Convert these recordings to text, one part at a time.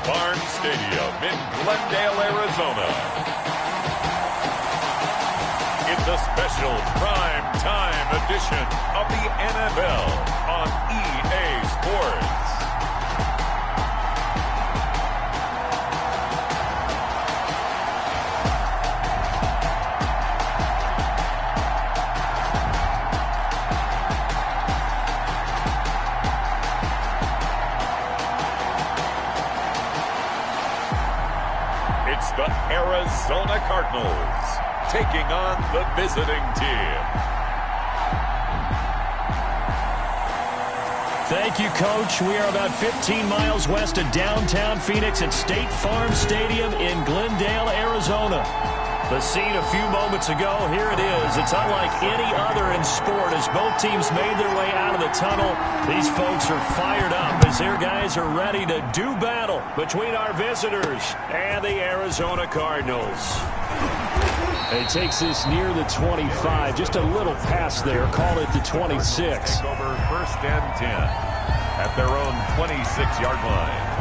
Farm Stadium in Glendale, Arizona. It's a special prime time edition of the NFL on EA Sports. It's the Arizona Cardinals taking on the visiting team. Thank you, Coach. We are about 15 miles west of downtown Phoenix at State Farm Stadium in Glendale, Arizona. The scene a few moments ago, here it is. It's unlike any other in sport as both teams made their way out of the tunnel. These folks are fired up as their guys are ready to do battle between our visitors and the Arizona Cardinals. It takes this near the 25, just a little past there. Call it the 26. Over 1st and 10 at their own 26-yard line.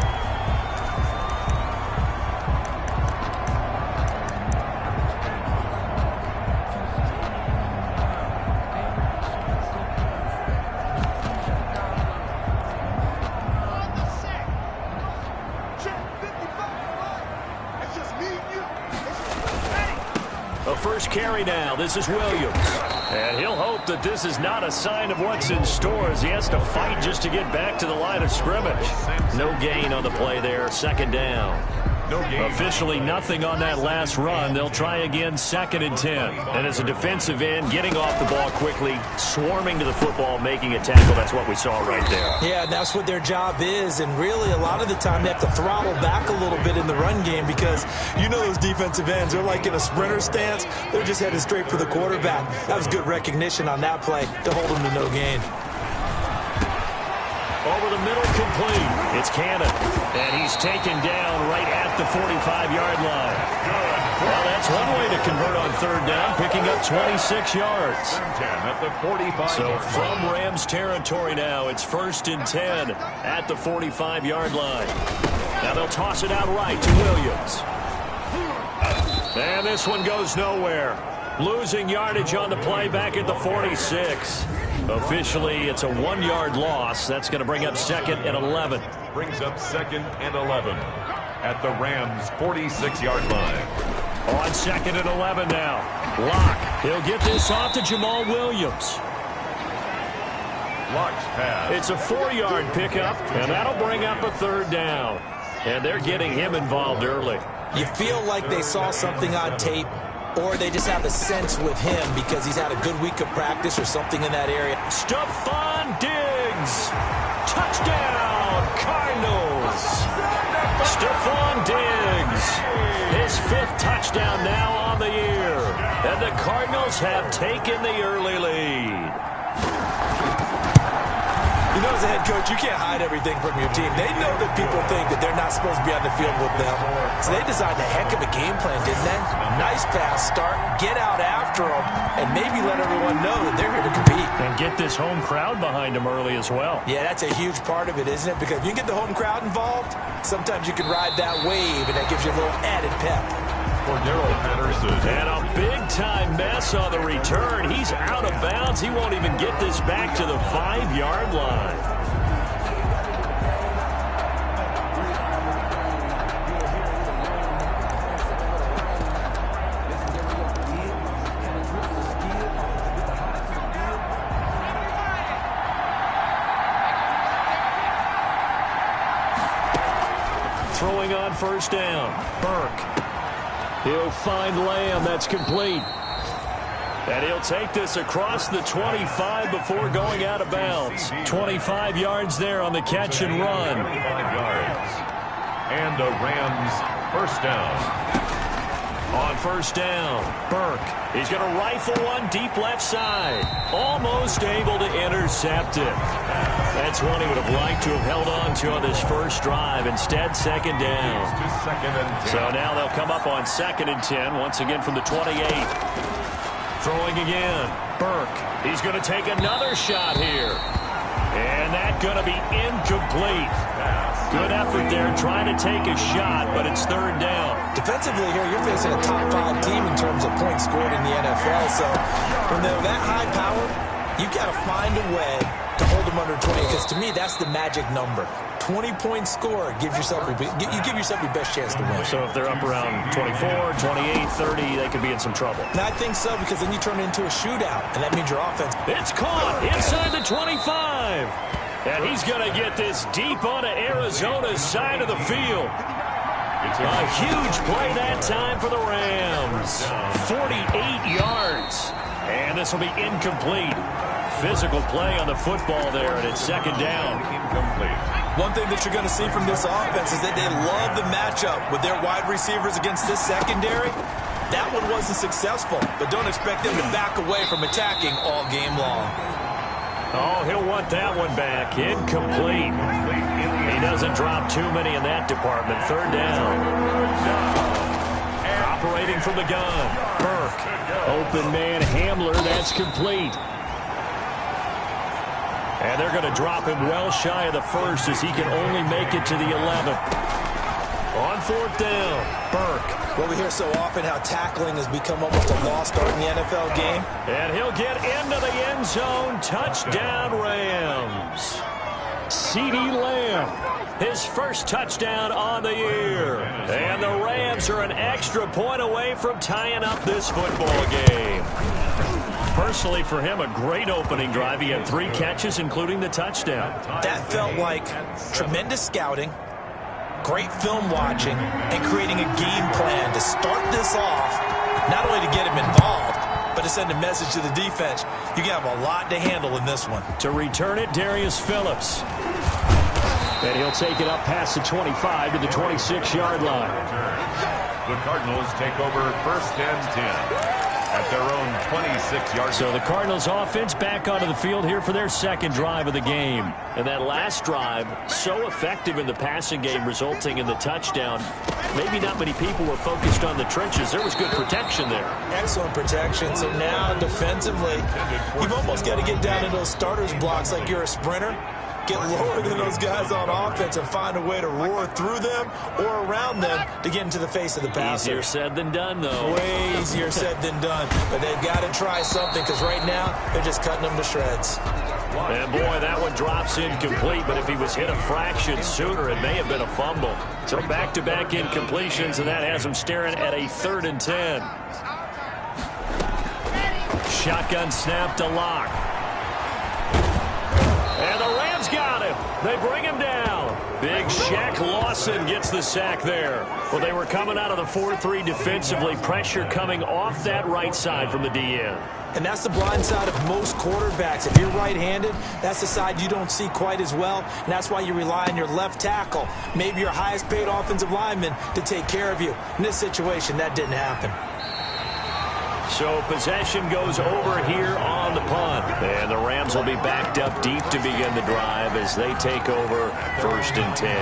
First carry now. This is Williams. And he'll hope that this is not a sign of what's in store as he has to fight just to get back to the line of scrimmage. No gain on the play there. 2nd down. Officially nothing on that last run. They'll try again 2nd and 10. And as a defensive end, getting off the ball quickly, swarming to the football, making a tackle. That's what we saw right there. Yeah, that's what their job is. And really, a lot of the time, they have to throttle back a little bit in the run game because you know those defensive ends, they're like in a sprinter stance. They're just headed straight for the quarterback. That was good recognition on that play to hold them to no gain. Over the middle, complete. It's Cannon. And he's taken down right at the 45-yard line. Well, that's one way to convert on 3rd down, picking up 26 yards. At the 45. So from Rams territory now, it's 1st and 10 at the 45-yard line. Now they'll toss it out right to Williams. And this one goes nowhere. Losing yardage on the play back at the 46. Officially, it's a 1-yard loss. That's going to bring up 2nd and 11. Brings up 2nd and 11 at the Rams' 46-yard line. On 2nd and 11 now. Locke. He'll get this off to Jamal Williams. Locke's pass. It's a 4-yard pickup, and that'll bring up a 3rd down. And they're getting him involved early. You feel like they saw something on tape, or they just have a sense with him because he's had a good week of practice or something in that area. Stephon Diggs. Touchdown, Cardinals. Stephon Diggs. His 5th touchdown now on the year. And the Cardinals have taken the early lead. You know, as a head coach, you can't hide everything from your team. They know that people think that they're not supposed to be on the field with them. So they designed a heck of a game plan, didn't they? Nice pass start, get out after them, and maybe let everyone know that they're here to compete. And get this home crowd behind them early as well. Yeah, that's a huge part of it, isn't it? Because if you get the home crowd involved, sometimes you can ride that wave, and that gives you a little added pep. And a big-time mess on the return. He's out of bounds. He won't even get this back to the 5-yard line. Throwing on 1st down. Burke. He'll find Lamb. That's complete. And he'll take this across the 25 before going out of bounds. 25 yards there on the catch and run. 25 yards. And a Rams 1st down. On 1st down, Burke. He's going to rifle one deep left side. Almost able to intercept it. That's one he would have liked to have held on to on this first drive. Instead, 2nd down. So now they'll come up on 2nd and 10, once again from the 28. Throwing again, Burke. He's going to take another shot here. And that's going to be incomplete. Good effort there, trying to take a shot, but it's third down. Defensively here, you're facing a top 5 team in terms of points scored in the NFL. So when they're that high power, you've got to find a way to hold them under 20, because to me, that's the magic number. 20-point score gives yourself you give yourself your best chance to win. So if they're up around 24, 28, 30, they could be in some trouble. And I think so, because then you turn it into a shootout, and that means your offense. It's caught inside the 25. And he's going to get this deep onto Arizona's side of the field. A huge play that time for the Rams. 48 yards. And this will be incomplete. Physical play on the football there, and it's second down. Incomplete. One thing that you're going to see from this offense is that they love the matchup with their wide receivers against this secondary. That one wasn't successful, but don't expect them to back away from attacking all game long. Oh, he'll want that one back. Incomplete. He doesn't drop too many in that department. Third down. Operating from the gun. Burke. Open man Hamler. That's complete. And they're going to drop him well shy of the first as he can only make it to the 11th. On fourth down, Burke. Well, we hear so often how tackling has become almost a lost art in the NFL game. And he'll get into the end zone. Touchdown, Rams. CeeDee Lamb, his first touchdown on the year. And the Rams are an extra point away from tying up this football game. Personally, for him, a great opening drive. He had 3 catches, including the touchdown. That felt like tremendous scouting, great film watching, and creating a game plan to start this off, not only to get him involved, but to send a message to the defense. You have a lot to handle in this one. To return it, Darius Phillips. And he'll take it up past the 25 to the 26-yard line. The Cardinals take over first and 10. At their own 26-yard. So the Cardinals offense back onto the field here for their second drive of the game. And that last drive, so effective in the passing game, resulting in the touchdown. Maybe not many people were focused on the trenches. There was good protection there. Excellent protection. So now defensively, you've almost got to get down in those starters blocks like you're a sprinter. Get lower than those guys on offense and find a way to roar through them or around them to get into the face of the passer. Easier said than done, though. Way easier said than done. But they've got to try something, because right now they're just cutting them to shreds. And boy, that one drops incomplete, but if he was hit a fraction sooner, it may have been a fumble. So back-to-back incompletions, and that has him staring at a 3rd and 10. Shotgun snap to Locke. And the Rams got him. They bring him down. Big Shaq Lawson gets the sack there. Well, they were coming out of the 4-3 defensively. Pressure coming off that right side from the DN. And that's the blind side of most quarterbacks. If you're right-handed, that's the side you don't see quite as well. And that's why you rely on your left tackle, maybe your highest-paid offensive lineman, to take care of you. In this situation, that didn't happen. So possession goes over here on the punt. And the Rams will be backed up deep to begin the drive as they take over first and 10.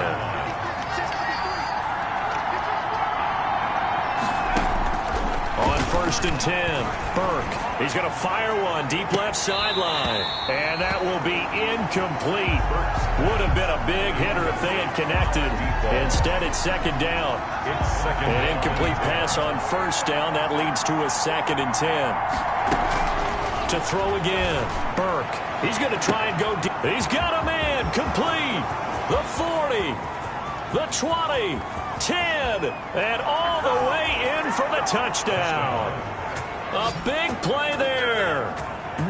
On first and 10, Burke. He's going to fire one deep left sideline. And that will be incomplete. Would have been a big hitter if they had connected. Instead, it's second down. An incomplete pass on first down. That leads to a 2nd and 10. To throw again, Burke. He's going to try and go deep. He's got a man. Complete. The 40. The 20. 10. And all the way in for the touchdown. A big play there.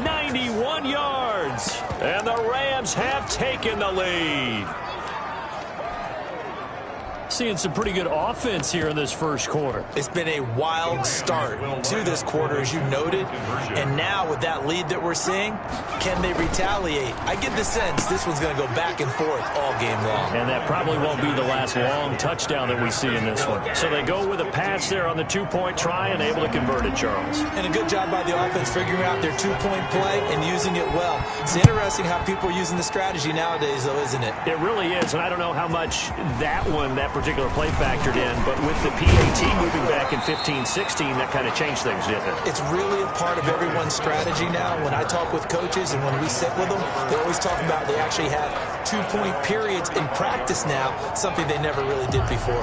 91 yards. And the Rams have taken the lead. Seeing some pretty good offense here in this first quarter. It's been a wild start to this quarter, as you noted. And now with that lead that we're seeing, can they retaliate? I get the sense this one's going to go back and forth all game long. And that probably won't be the last long touchdown that we see in this one. So they go with a pass there on the 2-point try and able to convert it, Charles. And a good job by the offense figuring out their 2-point play and using it well. It's interesting how people are using the strategy nowadays, though, isn't it? It really is, and I don't know how much that particular particular play factored in, but with the PAT moving back in 15-16, that kind of changed things, didn't it? It's really a part of everyone's strategy now. When I talk with coaches and when we sit with them, they always talk about they actually have 2-point periods in practice now, something they never really did before.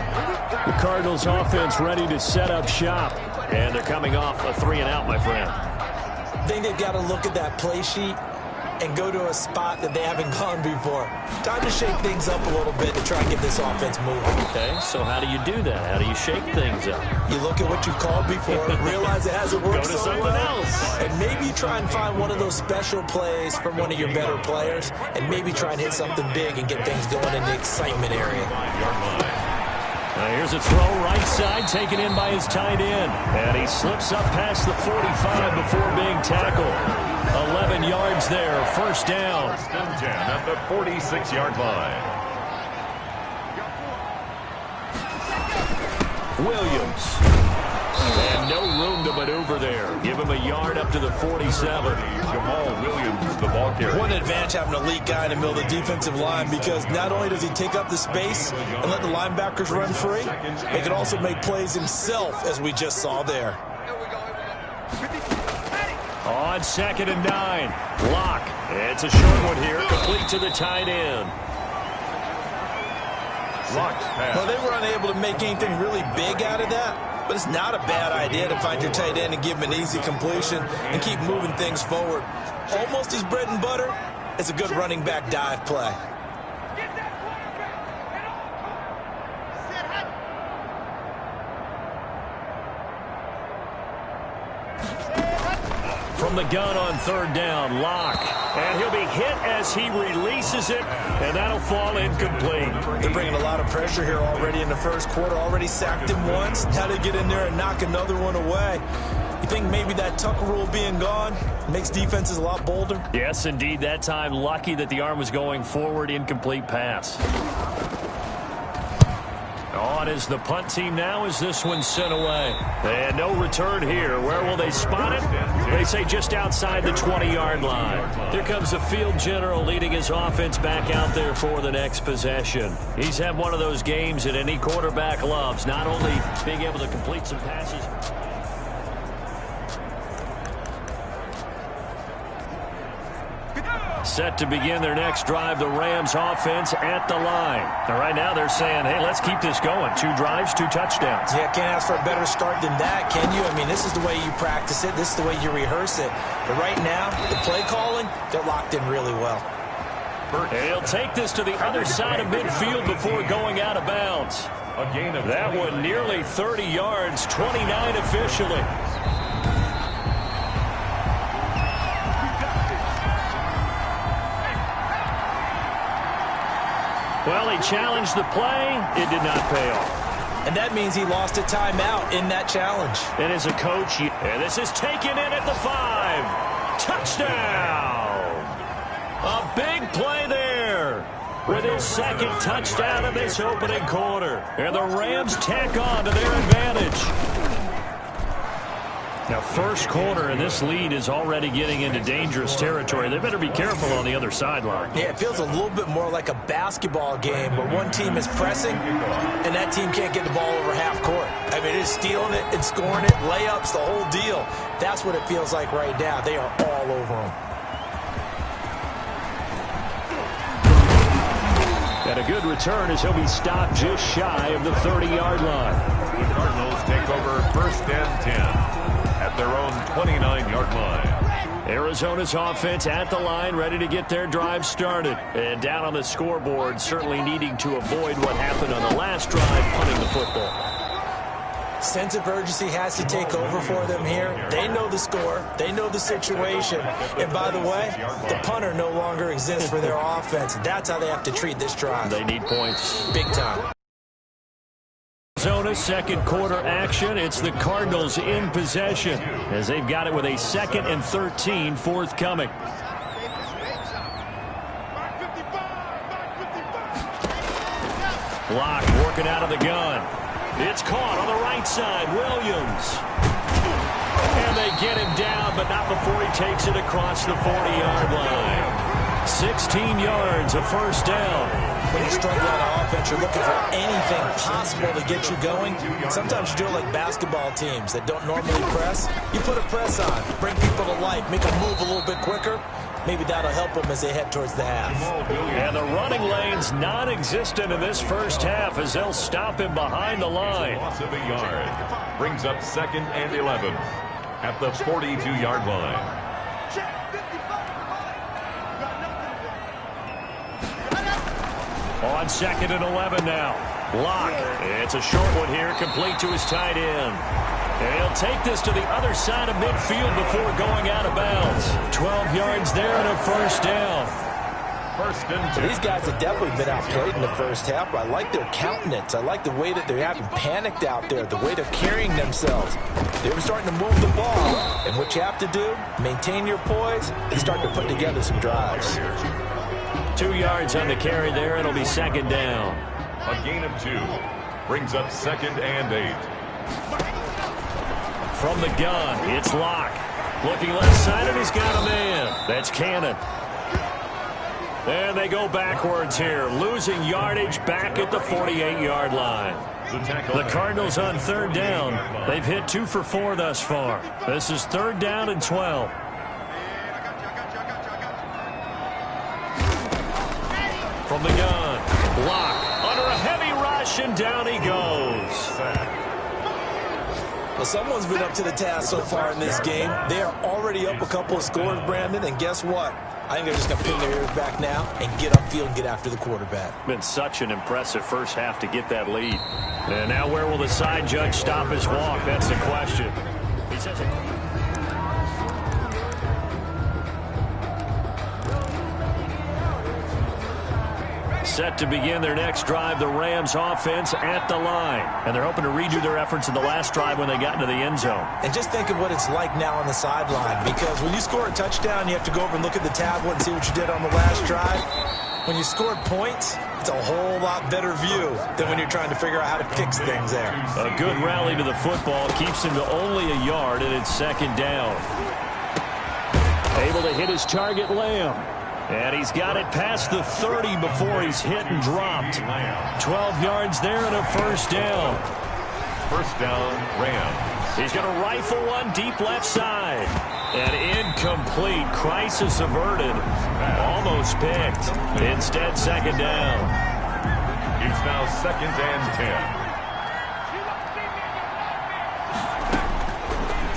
The Cardinals offense ready to set up shop, and they're coming off a 3-and-out, my friend. I think they've got to look at that play sheet and go to a spot that they haven't gone before. Time to shake things up a little bit to try and get this offense moving. Okay, so how do you do that? How do you shake things up? You look at what you've called before, realize it hasn't worked Go to so something well, else. and maybe try and find one of those special plays from one of your better players, and maybe try and hit something big and get things going in the excitement area. Here's a throw right side, taken in by his tight end. And he slips up past the 45 before being tackled. 11 yards there, first down. 10 at the 46-yard line. Williams. And no room to maneuver there. Give him a yard up to the 47. Jamal Williams, the ball carrier. What an advantage having an elite guy in the middle of the defensive line, because not only does he take up the space and let the linebackers run free, he can also make plays himself, as we just saw there. On 2nd and 9. Lock. It's a short one here, complete to the tight end. Lock's pass. Well, they were unable to make anything really big out of that. But it's not a bad idea to find your tight end and give him an easy completion and keep moving things forward. Almost his bread and butter. It's a good running back dive play. From the gun on 3rd down, Lock. And he'll be hit as he releases it, and that'll fall incomplete. They're bringing a lot of pressure here already in the first quarter. Already sacked him once. Now they get in there and knock another one away. You think maybe that Tucker rule being gone makes defenses a lot bolder? Yes, indeed. That time, lucky that the arm was going forward, incomplete pass. On is the punt team now as this one's sent away. And no return here. Where will they spot it? They say just outside the 20-yard line. Here comes the field general leading his offense back out there for the next possession. He's had one of those games that any quarterback loves, not only being able to complete some passes. Set to begin their next drive, the Rams offense at the line. And right now they're saying, hey, let's keep this going. 2 drives, 2 touchdowns. Yeah, can't ask for a better start than that, can you? I mean, this is the way you practice it. This is the way you rehearse it. But right now, the play calling, they're locked in really well. And he'll take this to the other side of midfield before going out of bounds. A gain of that one nearly 30 yards, 29 officially. Well, he challenged the play. It did not pay off. And that means he lost a timeout in that challenge. And as a coach, and this is taken in at the 5. Touchdown! A big play there with his 2nd touchdown of this opening quarter. And the Rams tack on to their advantage. Now, first quarter, and this lead is already getting into dangerous territory. They better be careful on the other sideline. Yeah, it feels a little bit more like a basketball game where one team is pressing and that team can't get the ball over half court. I mean, it's stealing it and scoring it, layups, the whole deal. That's what it feels like right now. They are all over them. And a good return as he'll be stopped just shy of the 30-yard line. The Cardinals take over 1st and 10. At their own 29-yard line. Arizona's offense at the line, ready to get their drive started. And down on the scoreboard, certainly needing to avoid what happened on the last drive, punting the football. Sense of urgency has to take over for them here. They know the score. They know the situation. And by the way, the punter no longer exists for their offense. That's how they have to treat this drive. They need points. Big time. Arizona's 2nd quarter action. It's the Cardinals in possession as they've got it with a 2nd and 13 forthcoming. Lock working out of the gun. It's caught on the right side. Williams. And they get him down, but not before he takes it across the 40-yard line. 16 yards, a first down. when you struggle on offense, you're looking for anything possible to get you going. Sometimes you do it like basketball teams that don't normally press. You put a press on, bring people to life, make them move a little bit quicker. Maybe that'll help them as they head towards the half. And the running lane's non-existent in this first half as they'll stop him behind the line. Loss of a yard. Brings up 2nd and 11 at the 42-yard line. On 2nd and 11 now. Locke. It's a short one here, complete to his tight end. And he'll take this to the other side of midfield before going out of bounds. 12 yards there and a first down. First and 10. These guys have definitely been outplayed in the first half, but I like their countenance. I like the way that they're having panicked out there, the way they're carrying themselves. They were starting to move the ball, and what you have to do, maintain your poise and start to put together some drives. 2 yards on the carry there. It'll be 2nd down. A gain of 2. Brings up 2nd and 8. From the gun, it's Locke. Looking left side, and he's got a man. That's Cannon. And they go backwards here, losing yardage back at the 48-yard line. The Cardinals on 3rd down. They've hit 2 for 4 thus far. This is 3rd down and 12. From the gun, Locke under a heavy rush, and down he goes. Well, someone's been up to the task so far in this game. They are already up a couple of scores, Brandon, and guess what? I think they're just going to pin their ears back now and get upfield and get after the quarterback. Been such an impressive first half to get that lead. And now where will the side judge stop his walk? That's the question. He says it. Set to begin their next drive, the Rams offense at the line. And they're hoping to redo their efforts in the last drive when they got into the end zone. And just think of what it's like now on the sideline, because when you score a touchdown, you have to go over and look at the tablet and see what you did on the last drive. When you scored points, it's a whole lot better view than when you're trying to figure out how to fix things there. A good rally to the football keeps him to only a yard, and it's 2nd down. Able to hit his target, Lamb. And he's got it past the 30 before he's hit and dropped. 12 yards there and a first down. First down, Rams. He's going to rifle one deep left side. And incomplete. Crisis averted. Almost picked. Instead, 2nd down. It's now 2nd and 10.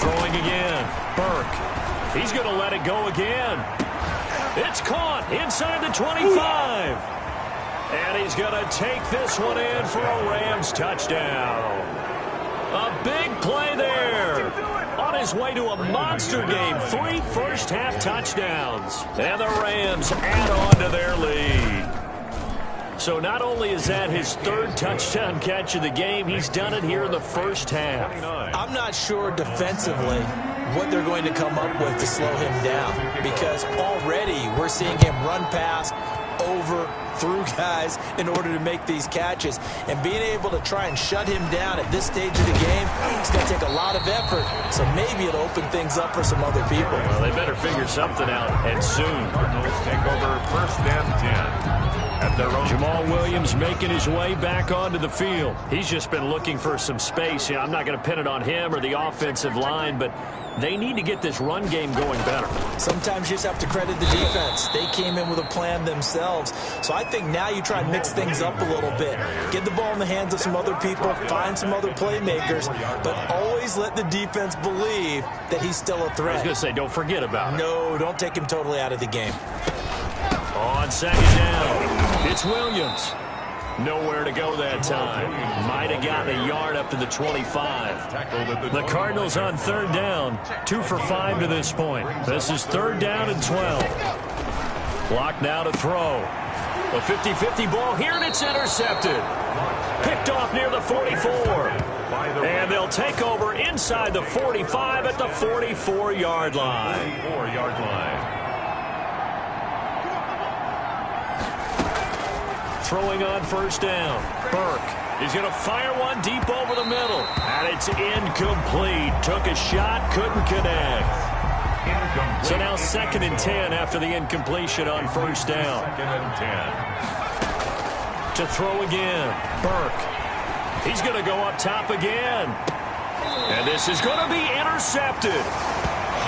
Throwing again. Burke. He's going to let it go again. It's caught inside the 25. And he's going to take this one in for a Rams touchdown. A big play there. On his way to a monster game. 3 first-half touchdowns. And the Rams add on to their lead. So not only is that his 3rd touchdown catch of the game, he's done it here in the first half. I'm not sure defensively what they're going to come up with to slow him down, because already we're seeing him run past, over, through guys in order to make these catches. And being able to try and shut him down at this stage of the game, it's going to take a lot of effort. So maybe it'll open things up for some other people. Well, they better figure something out, and soon. Cardinals take over 1st and 10. At their own. Jamal Williams making his way back onto the field. He's just been looking for some space. I'm not going to pin it on him or the offensive line, but they need to get this run game going better. Sometimes you just have to credit the defense. They came in with a plan themselves. So I think now you try and mix things up a little bit. Get the ball in the hands of some other people, find some other playmakers, but always let the defense believe that he's still a threat. I was going to say, don't forget about it. No, don't take him totally out of the game. On 2nd down, it's Williams. Nowhere to go that time. Might have gotten a yard up to the 25. The Cardinals on 3rd down. 2 for 5 to this point. This is 3rd down and 12. Block now to throw. A 50-50 ball here, and it's intercepted. Picked off near the 44. And they'll take over inside the 45 at the 44-yard line. 44-yard line. Throwing on 1st down. Burke. He's going to fire one deep over the middle. And it's incomplete. Took a shot, couldn't connect. So now 2nd and 10 after the incompletion on 1st down. 2nd and To throw again. Burke. He's going to go up top again. And this is going to be intercepted.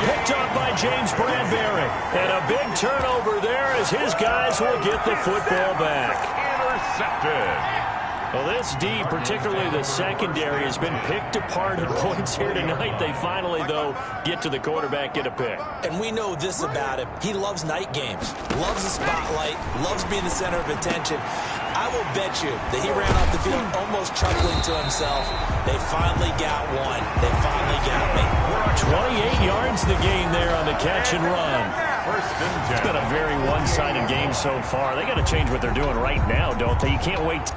Picked up by James Bradbury. And a big turnover there as his guys will get the football back. Intercepted. Well, this D, particularly the secondary, has been picked apart at points here tonight. They finally, though, get to the quarterback, get a pick. And we know this about him. He loves night games, loves the spotlight, loves being the center of attention. I will bet you that he ran off the field almost chuckling to himself. They finally got one. They finally got me. 28 yards the game there on the catch and run. It's been a very one-sided game so far. They got to change what they're doing right now, don't they? You can't wait.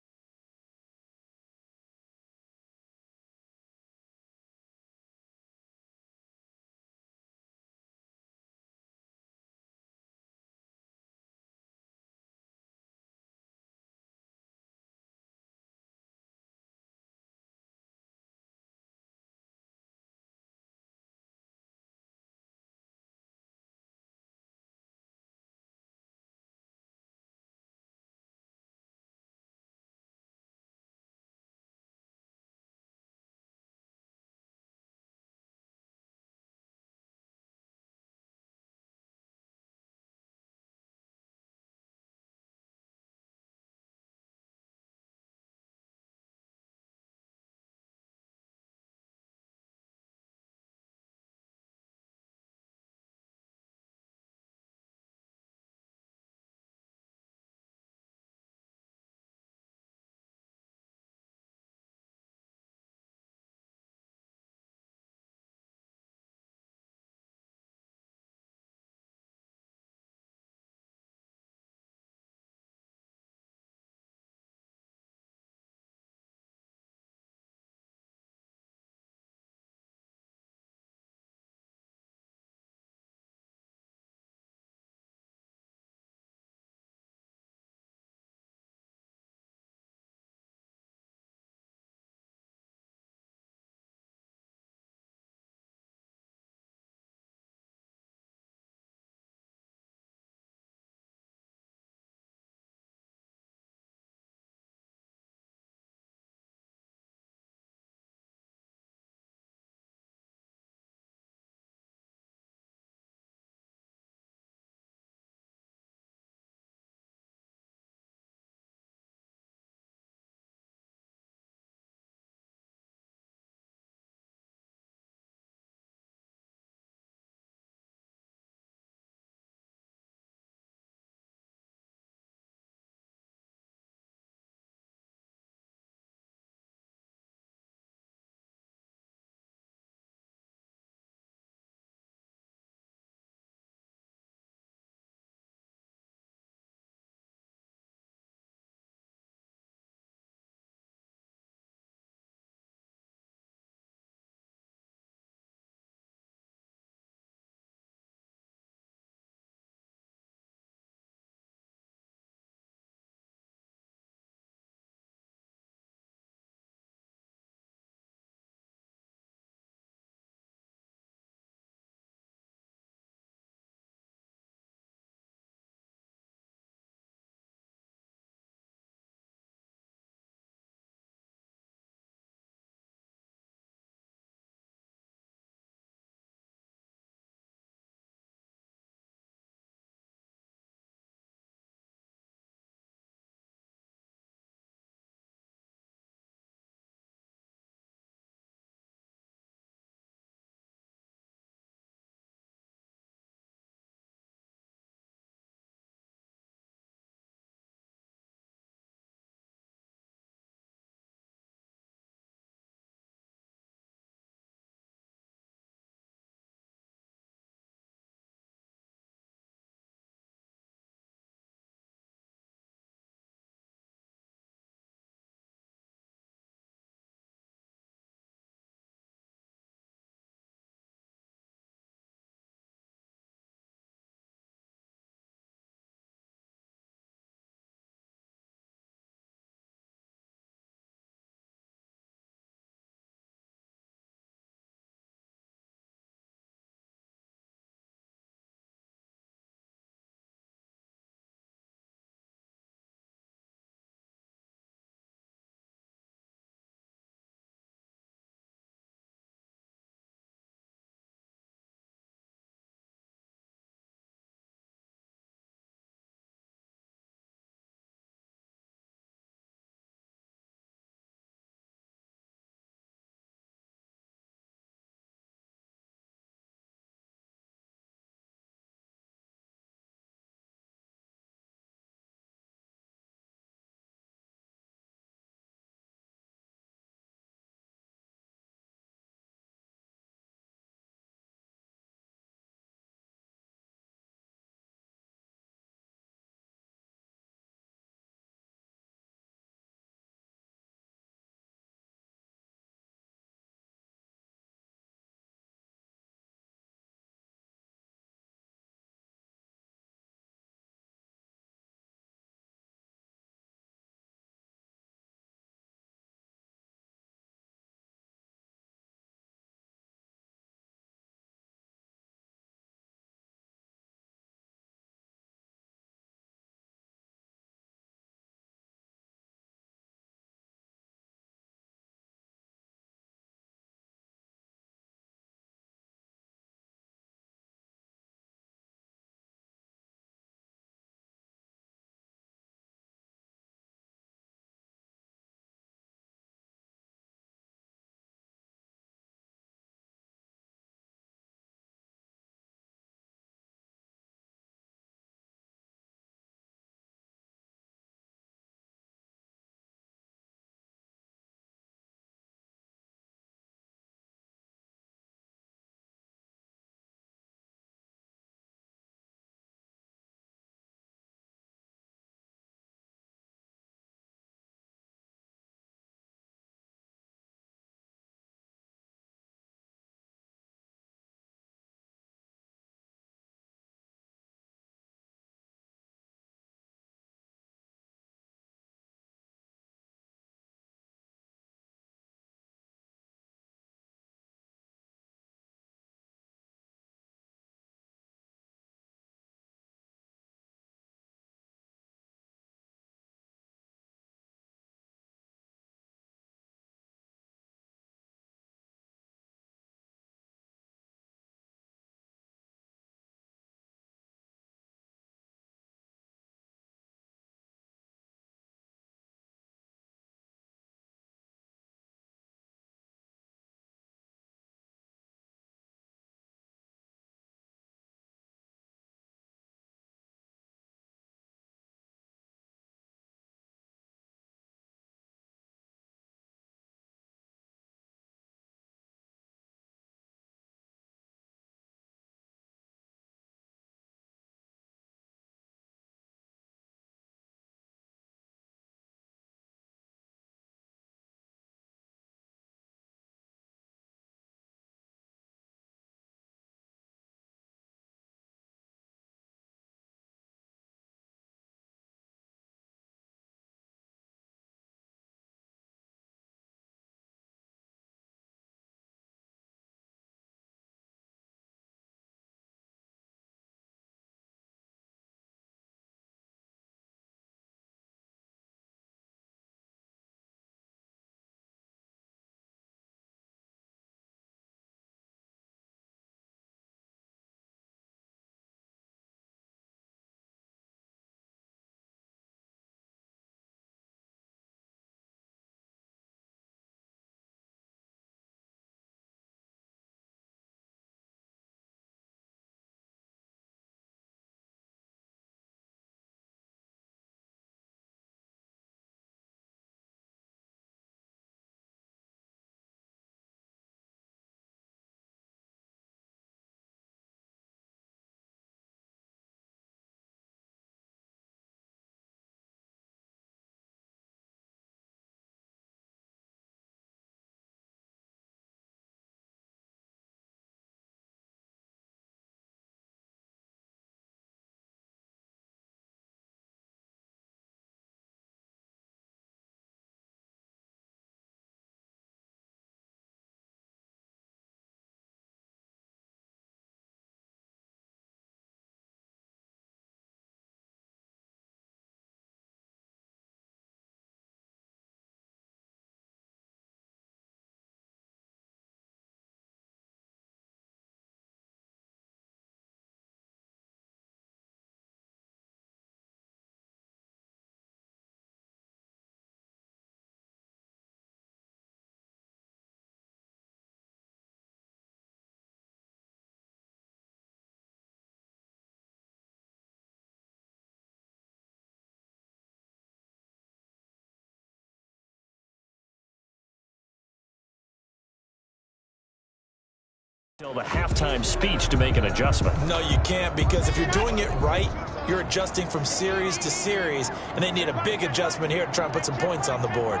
Till the halftime speech to make an adjustment. No, you can't, because if you're doing it right, you're adjusting from series to series, and they need a big adjustment here to try and put some points on the board.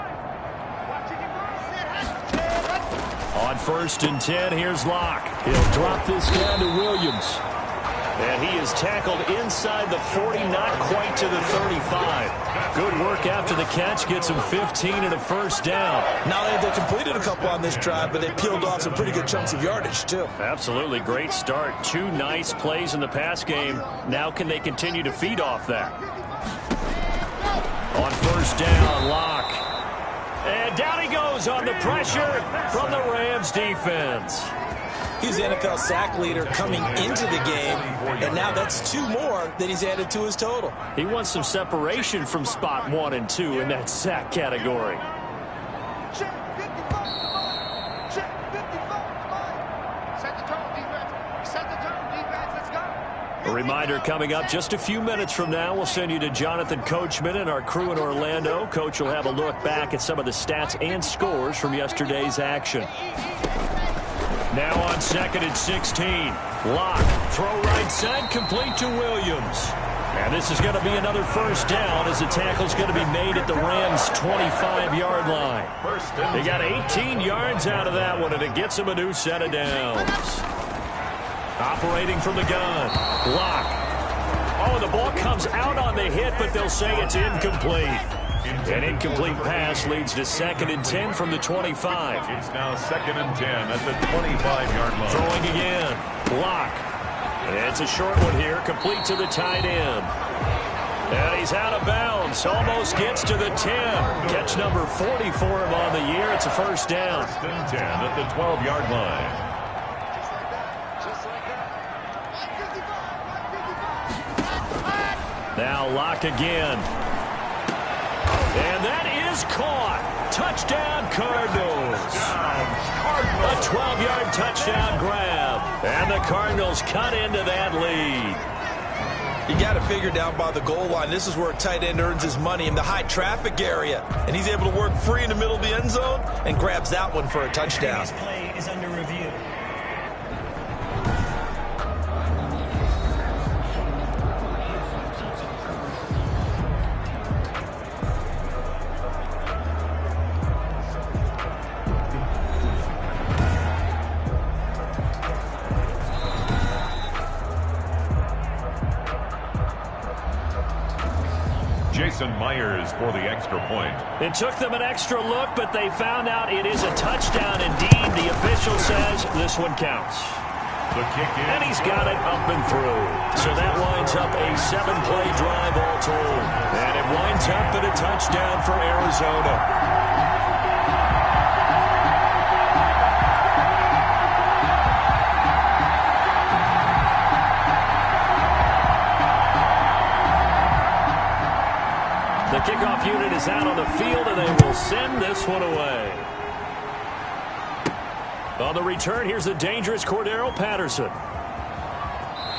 On 1st and 10, here's Locke. He'll drop this down to Williams. And he is tackled inside the 40, not quite to the 35. Good work after the catch, gets him 15 and a first down. Now they completed a couple on this drive, but they peeled off some pretty good chunks of yardage, too. Absolutely great start. 2 nice plays in the pass game. Now can they continue to feed off that? On 1st down, Locke. And down he goes on the pressure from the Rams defense. He's the NFL sack leader coming into the game, and now that's 2 more that he's added to his total. He wants some separation from spot 1 and 2 in that sack category. A reminder coming up just a few minutes from now. We'll send you to Jonathan Coachman and our crew in Orlando. Coach will have a look back at some of the stats and scores from yesterday's action. Now on 2nd and 16. Locke, throw right side, complete to Williams. And this is going to be another first down as the tackle's going to be made at the Rams' 25-yard line. They got 18 yards out of that one, and it gets them a new set of downs. Operating from the gun, Locke. Oh, the ball comes out on the hit, but they'll say it's incomplete. An incomplete pass leads to 2nd and 10 from the 25. It's now 2nd and 10 at the 25-yard line. Throwing again, Locke. It's a short one here, complete to the tight end. And he's out of bounds, almost gets to the 10. Catch number 40 for him on the year. It's a first down. 1st and 10 at the 12-yard line. Now Locke again. And that is caught. Touchdown, Cardinals. A 12-yard touchdown grab. And the Cardinals cut into that lead. You got to figure down by the goal line. This is where a tight end earns his money in the high traffic area. And he's able to work free in the middle of the end zone and grabs that one for a touchdown. This play is under review. Myers for the extra point. It took them an extra look, but they found out it is a touchdown indeed. The official says this one counts. The kick in. And he's got it up and through. So that winds up a 7-play drive all told. And it winds up at a touchdown for Arizona. The kickoff unit is out on the field, and they will send this one away. On the return, here's the dangerous Cordero Patterson.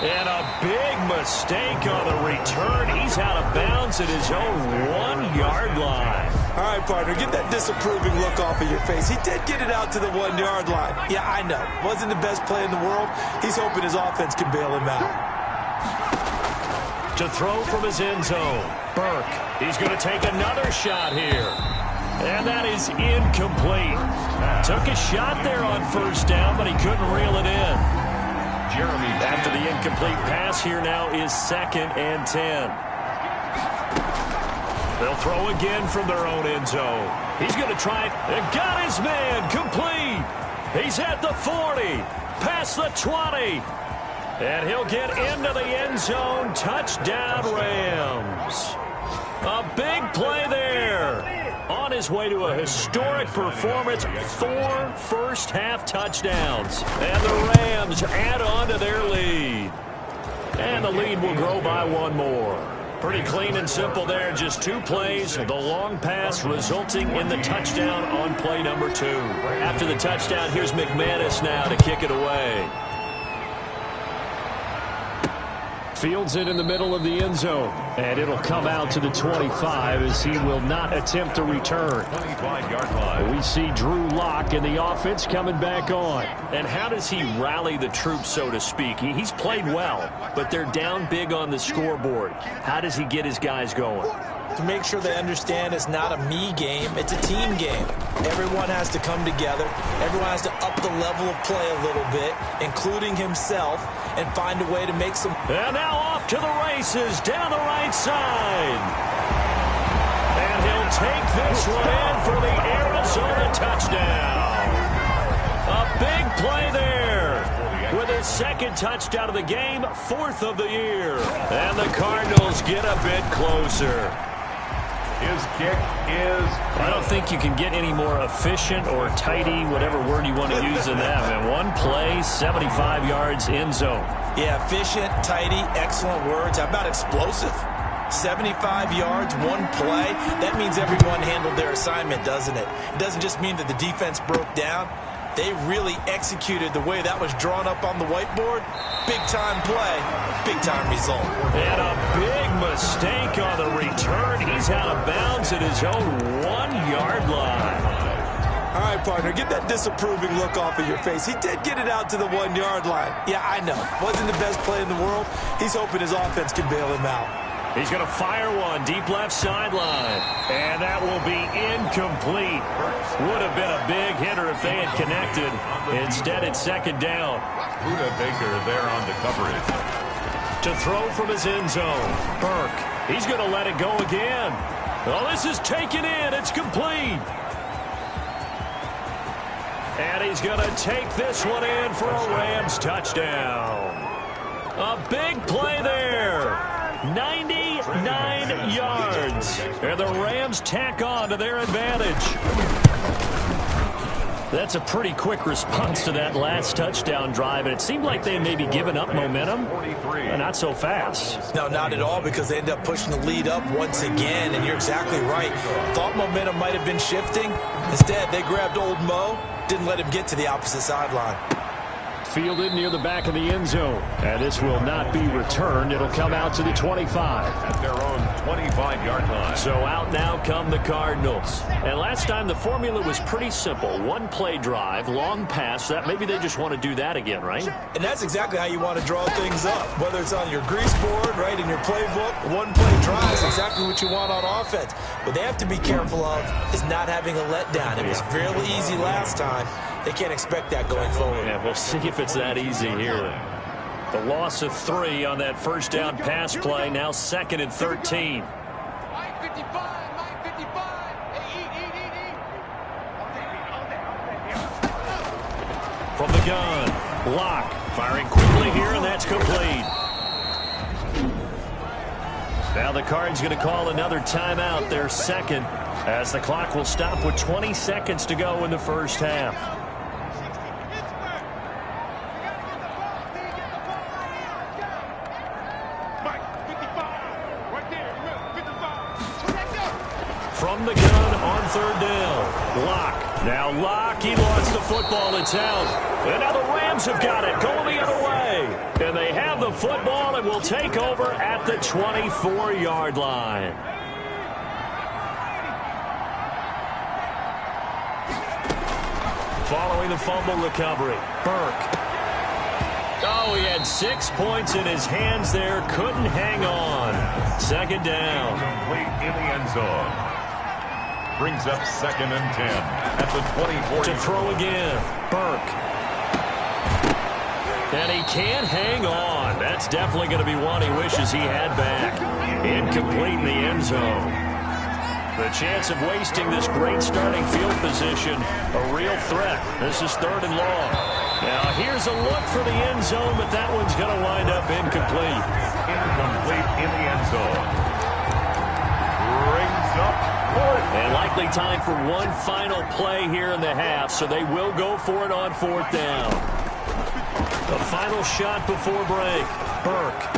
And a big mistake on the return. He's out of bounds at his own 1-yard line. All right, partner, get that disapproving look off of your face. He did get it out to the 1-yard line. Yeah, I know. Wasn't the best play in the world. He's hoping his offense can bail him out. To throw from his end zone, Burke. He's going to take another shot here. And that is incomplete. Took a shot there on 1st down, but he couldn't reel it in. After the incomplete pass, here now is 2nd and 10. They'll throw again from their own end zone. He's going to try it. And got his man complete. He's at the 40, past the 20. And he'll get into the end zone. Touchdown, Rams. A big play there. On his way to a historic performance, 4 first-half touchdowns. And the Rams add on to their lead. And the lead will grow by 1 more. Pretty clean and simple there. Just 2 plays. The long pass resulting in the touchdown on play number 2. After the touchdown, here's McManus now to kick it away. Fields it in the middle of the end zone. And it'll come out to the 25 as he will not attempt to return. 25-yard line. We see Drew Lock in the offense coming back on. And how does he rally the troops, so to speak? He's played well, but they're down big on the scoreboard. How does he get his guys going? To make sure they understand it's not a me game, it's a team game. Everyone has to come together. Everyone has to up the level of play a little bit, including himself, and find a way to make some... And now off to the races down the right side. And he'll take this one in for the Arizona touchdown. A big play there. With his second touchdown of the game, 4th of the year. And the Cardinals get a bit closer. His kick is... I don't think you can get any more efficient or tidy, whatever word you want to use in that. And one play, 75 yards end zone. Yeah, efficient, tidy, excellent words. How about explosive? 75 yards, one play. That means everyone handled their assignment, doesn't it? It doesn't just mean that the defense broke down. They really executed the way that was drawn up on the whiteboard. Big-time play, big-time result. And a big mistake on the return. He's out of bounds at his own 1-yard line. All right, partner, get that disapproving look off of your face. He did get it out to the 1-yard line. Yeah, I know. Wasn't the best play in the world. He's hoping his offense can bail him out. He's going to fire one deep left sideline. And that will be incomplete. Would have been a big hitter if they had connected. Instead, it's second down. Buda Baker there on the coverage. To throw from his end zone. Burke. He's going to let it go again. Oh, this is taken in. It's complete. And he's going to take this one in for a Rams touchdown. A big play there. 99 yards. And the Rams tack on to their advantage. That's a pretty quick response to that last touchdown drive. And it seemed like they may be giving up momentum. Not so fast. No, not at all, because they end up pushing the lead up once again. And you're exactly right. Thought momentum might have been shifting. Instead, they grabbed old Mo. Didn't let him get to the opposite sideline. Fielded near the back of the end zone. And this will not be returned. It'll come out to the 25. At their own 25-yard line. So out now come the Cardinals. And last time the formula was pretty simple. One play drive, long pass. That maybe they just want to do that again, right? And that's exactly how you want to draw things up. Whether it's on your grease board, right, in your playbook, one play drive is exactly what you want on offense. What they have to be careful of is not having a letdown. It was fairly easy last time. They can't expect that going forward. Yeah, we'll see if it's that easy here. The loss of 3 on that first down pass play. Now 2nd and 13. From the gun, Lock firing quickly here, and that's complete. Now the Cards going to call another timeout, their second, as the clock will stop with 20 seconds to go in the first half. From the gun on 3rd down. Lock. Now Lock. He lost the football. It's out. And now the Rams have got it. Going the other way. And they have the football and will take over at the 24-yard line. Following the fumble recovery. Burke. Oh, he had 6 points in his hands there. Couldn't hang on. 2nd down. Complete in the end zone. Brings up 2nd and 10 at the 24. To throw again. Burke. And he can't hang on. That's definitely going to be one he wishes he had back. Incomplete in the end zone. The chance of wasting this great starting field position, a real threat. This is 3rd and long. Now here's a look for the end zone, but that one's going to wind up incomplete. Incomplete in the end zone. Brings up 4th. And likely time for one final play here in the half, so they will go for it on 4th down. The final shot before break. Burke.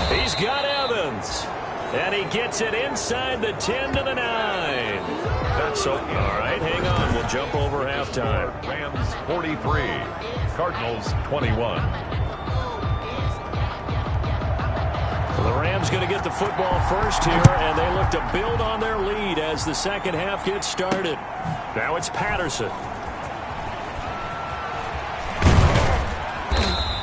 He's got Evans. And he gets it inside the 10 to the 9. So, all right, hang on. We'll jump over halftime. Rams 43, Cardinals 21. The Rams going to get the football first here, and they look to build on their lead as the second half gets started. Now it's Patterson.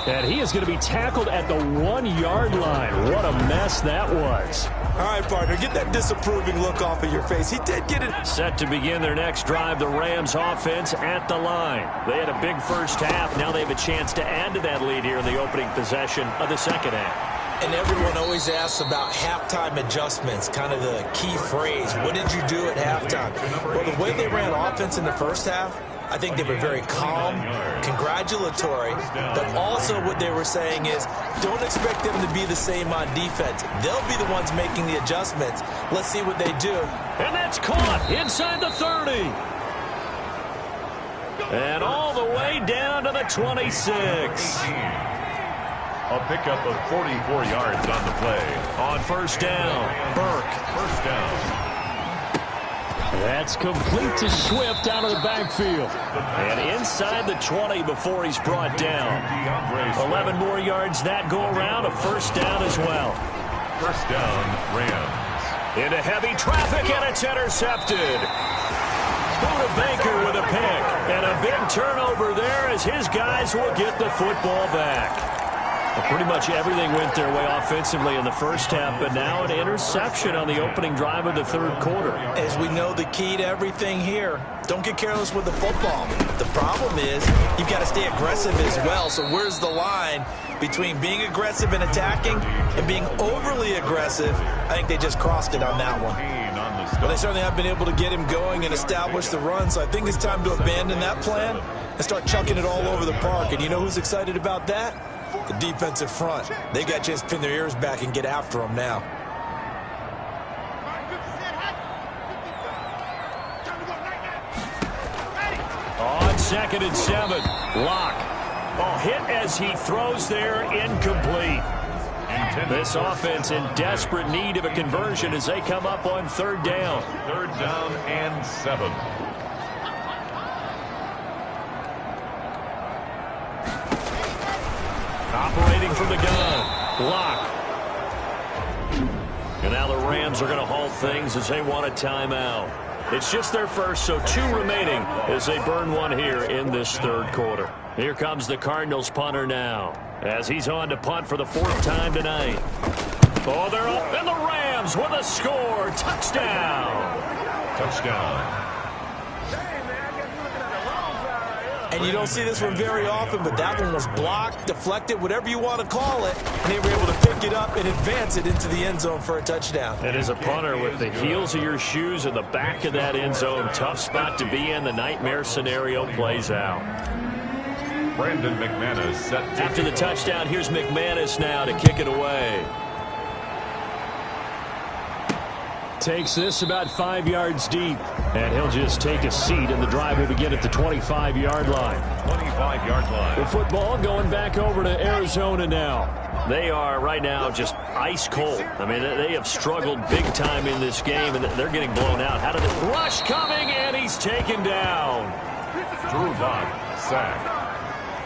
And he is going to be tackled at the 1-yard line. What a mess that was. All right, partner, get that disapproving look off of your face. He did get it. Set to begin their next drive, the Rams offense at the line. They had a big first half. Now they have a chance to add to that lead here in the opening possession of the second half. And everyone always asks about halftime adjustments, kind of the key phrase. What did you do at halftime? Well, the way they ran offense in the first half, I think they were very calm, congratulatory, but also what they were saying is don't expect them to be the same on defense. They'll be the ones making the adjustments. Let's see what they do. And that's caught inside the 30. And all the way down to the 26. A pickup of 44 yards on the play. On first down, Burke. First down. That's complete to Swift out of the backfield. And inside the 20 before he's brought down. 11 more yards that go around. A first down as well. First down, Rams. Into heavy traffic, and it's intercepted. Buda Baker with a pick. And a big turnover there as his guys will get the football back. Well, pretty much everything went their way offensively in the first half, but now an interception on the opening drive of the third quarter. As we know, the key to everything here, don't get careless with the football. The problem is you've got to stay aggressive as well. So where's the line between being aggressive and attacking and being overly aggressive? I think they just crossed it on that one. But they certainly have been able to get him going and establish the run, so I think it's time to abandon that plan and start chucking it all over the park. And you know who's excited about that? The defensive front. They got a chance to pin their ears back and get after them now. On 2nd and 7, Locke. Oh, hit as he throws there, incomplete. This offense in desperate need of a conversion as they come up on third down. Third down and 7. Operating from the gun, Locke. And now the Rams are going to halt things as they want a timeout. It's just their first, so 2 remaining as they burn one here in this third quarter. Here comes the Cardinals punter now as he's on to punt for the 4th time tonight. Oh, they're up, and the Rams with a score. Touchdown. Touchdown. And you don't see this one very often, but that one was blocked, deflected, whatever you want to call it, and they were able to pick it up and advance it into the end zone for a touchdown. It is a punter with the heels of your shoes in the back of that end zone. Tough spot to be in. The nightmare scenario plays out. Brandon McManus set to after the touchdown. Here's McManus now to kick it away. Takes this about 5 yards deep, and he'll just take a seat, and the drive will begin at the 25-yard line. 25-yard line. The football going back over to Arizona now. They are right now just ice cold. I mean, they have struggled big time in this game, and they're getting blown out. How did it rush coming, and he's taken down. Drew Lock, sack.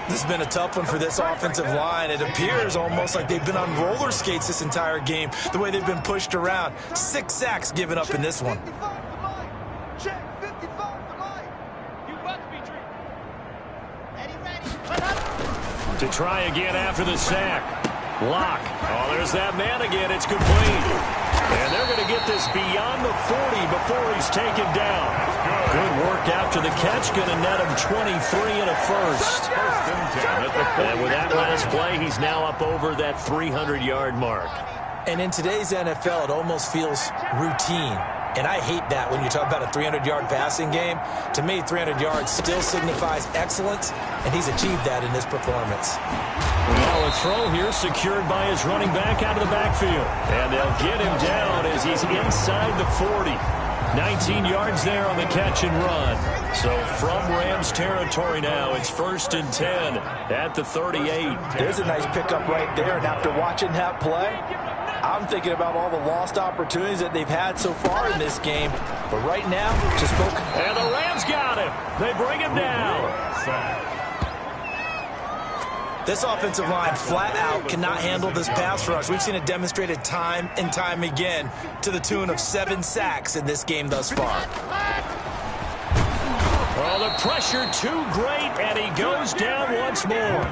This has been a tough one for this offensive line. It appears almost like they've been on roller skates this entire game, the way they've been pushed around. 6 sacks given up in this one. To try again after the sack. Lock. Oh, there's that man again. It's complete. And they're going to get this beyond the 40 before he's taken down. Good work after the catch. Going to net him 23 and a first. And with that last play, he's now up over that 300-yard mark. And in today's NFL, it almost feels routine. And I hate that when you talk about a 300-yard passing game. To me, 300 yards still signifies excellence, and he's achieved that in this performance. Well, a throw here secured by his running back out of the backfield. And they'll get him down as he's inside the 40. 19 yards there on the catch and run. So from Rams territory now, it's 1st and 10 at the 38. There's a nice pickup right there, and after watching that play, I'm thinking about all the lost opportunities that they've had so far in this game. But right now, just focus. And the Rams got him. They bring him down. This offensive line flat out cannot handle this pass rush. We've seen it demonstrated time and time again to the tune of 7 sacks in this game thus far. Well, the pressure too great, and he goes down once more.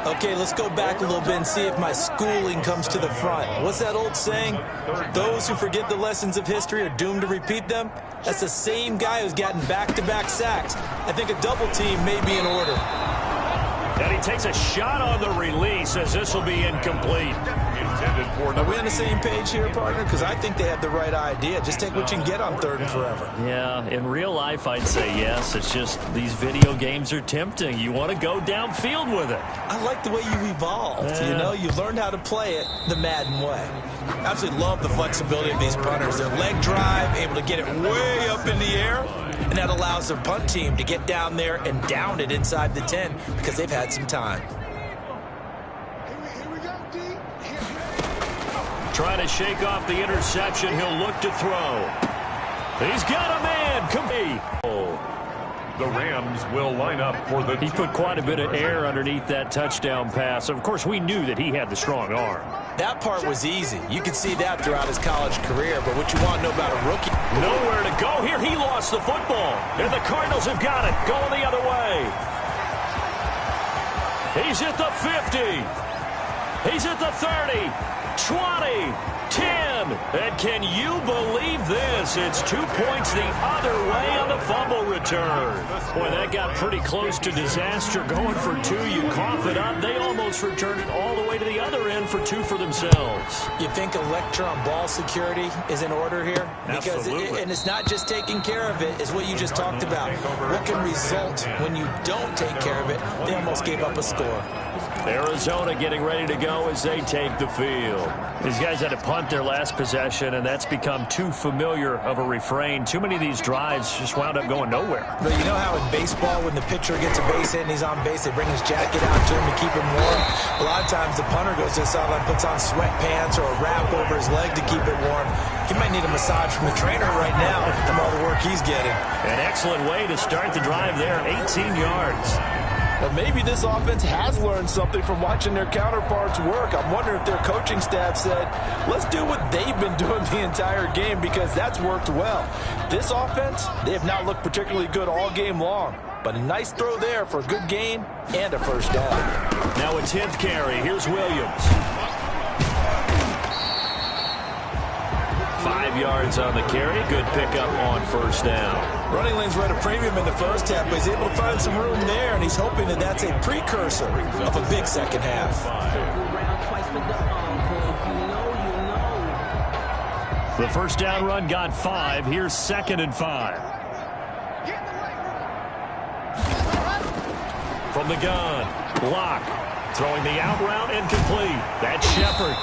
Okay, let's go back a little bit and see if my schooling comes to the front. What's that old saying? Those who forget the lessons of history are doomed to repeat them. That's the same guy who's gotten back-to-back sacks. I think a double team may be in order. And he takes a shot on the release as this will be incomplete. Are we on the same page here, partner? Because I think they have the right idea. Just take what you can get on 3rd and forever. Yeah, in real life, I'd say yes. It's just these video games are tempting. You want to go downfield with it. I like the way you evolved. Yeah. You know, you learned how to play it the Madden way. Absolutely love the flexibility of these punters. Their leg drive, able to get it way up in the air, and that allows their punt team to get down there and down it inside the 10 because they've had some time. Trying to shake off the interception. He'll look to throw. He's got a man. Come on. The Rams will line up for the... He put quite a bit of air underneath that touchdown pass. Of course, we knew that he had the strong arm. That part was easy. You could see that throughout his college career. But what you want to know about a rookie... Nowhere to go here. He lost the football. And the Cardinals have got it. Going the other way. He's at the 50. He's at the 30. 20, 10, and can you believe this? It's 2 points the other way on the fumble return. Boy, that got pretty close to disaster. Going for 2, you cough it up. They almost returned it all the way to the other end for 2 for themselves. You think a lecture on ball security is in order here? Absolutely. And it's not just taking care of it, it's what you just talked about. What can result when you don't take care of it? They almost gave up a score. Arizona getting ready to go as they take the field. These guys had to punt their last possession, and that's become too familiar of a refrain. Too many of these drives just wound up going nowhere. But you know how in baseball, when the pitcher gets a base hit and he's on base, they bring his jacket out to him to keep him warm? A lot of times the punter goes to the sideline, puts on sweatpants or a wrap over his leg to keep it warm. He might need a massage from the trainer right now from all the work he's getting. An excellent way to start the drive there, 18 yards. But maybe this offense has learned something from watching their counterparts work. I'm wondering if their coaching staff said, let's do what they've been doing the entire game because that's worked well. This offense, they have not looked particularly good all game long. But a nice throw there for a good gain and a first down. Now a 10th carry. Here's Williams. 5 yards on the carry. Good pickup on first down. Running lanes were at a premium in the first half, but he's able to find some room there, and he's hoping that that's a precursor of a big second half. The first down run got 5. Here's 2nd and 5. From the gun, Locke throwing the out route incomplete. That's Shepard.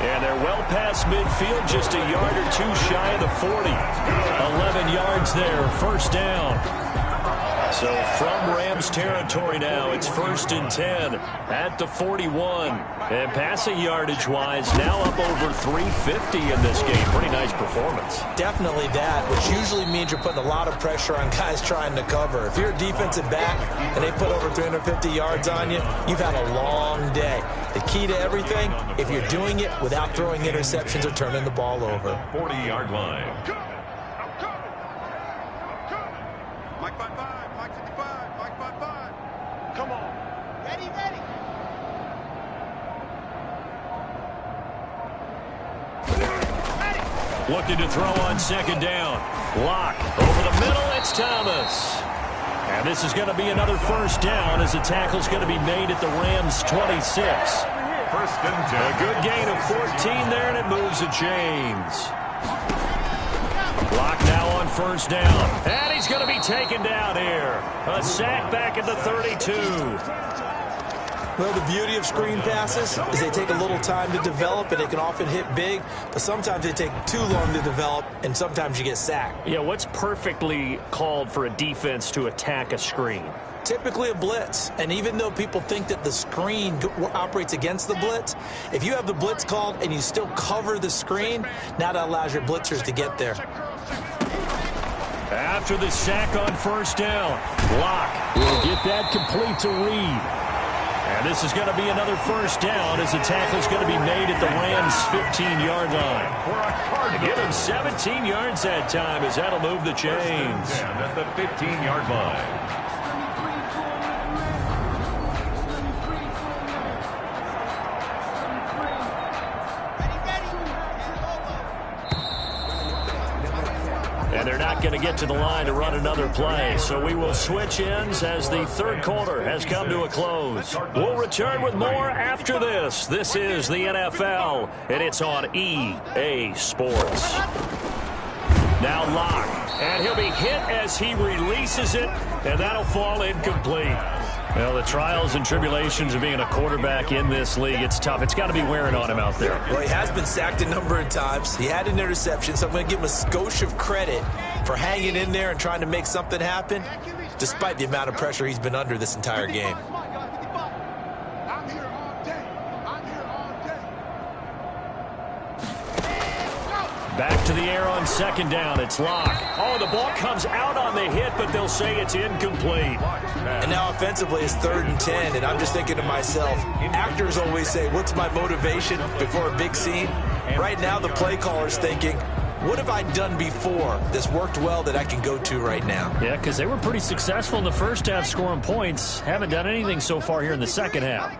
And they're well past midfield, just a yard or 2 shy of the 40. 11 yards there, first down. So from Rams territory now, it's 1st and 10 at the 41. And passing yardage-wise, now up over 350 in this game. Pretty nice performance. Definitely that, which usually means you're putting a lot of pressure on guys trying to cover. If you're a defensive back and they put over 350 yards on you, you've had a long day. The key to everything, if you're doing it without throwing interceptions or turning the ball over. 40-yard line. Mike 5-5, Mike 55, Mike 5-5. Come on. Ready, ready. Looking to throw on 2nd down. Locke over the middle, it's Thomas. And this is going to be another first down as the tackle's going to be made at the Rams' 26. 1st and 10. A good gain of 14 there, and it moves the chains. Locke now on first down. And he's going to be taken down here. A sack back at the 32. Well, the beauty of screen passes is they take a little time to develop, and they can often hit big, but sometimes they take too long to develop, and sometimes you get sacked. Yeah, what's perfectly called for a defense to attack a screen? Typically a blitz, and even though people think that the screen operates against the blitz, if you have the blitz called and you still cover the screen, now that allows your blitzers to get there. After the sack on first down, Locke will get that complete to Reed. And this is going to be another first down as the tackle is going to be made at the Rams' 15-yard line. To give him 17 yards that time as that'll move the chains. At the 15-yard line. And they're not going to get to the line to run another play. So we will switch ends as the third quarter has come to a close. We'll return with more after this. This is the NFL, and it's on EA Sports. Now Locke, and he'll be hit as he releases it, and that'll fall incomplete. Well, the trials and tribulations of being a quarterback in this league, it's tough. It's got to be wearing on him out there. Well, he has been sacked a number of times. He had an interception, so I'm going to give him a skosh of credit for hanging in there and trying to make something happen, despite the amount of pressure he's been under this entire game. Back to the air on second down. It's Locke. Oh, the ball comes out on the hit, but they'll say it's incomplete. And now offensively it's 3rd and 10, and I'm just thinking to myself, actors always say, what's my motivation before a big scene? Right now the play caller's thinking, what have I done before that's worked well that I can go to right now? Yeah, because they were pretty successful in the first half scoring points. Haven't done anything so far here in the second half.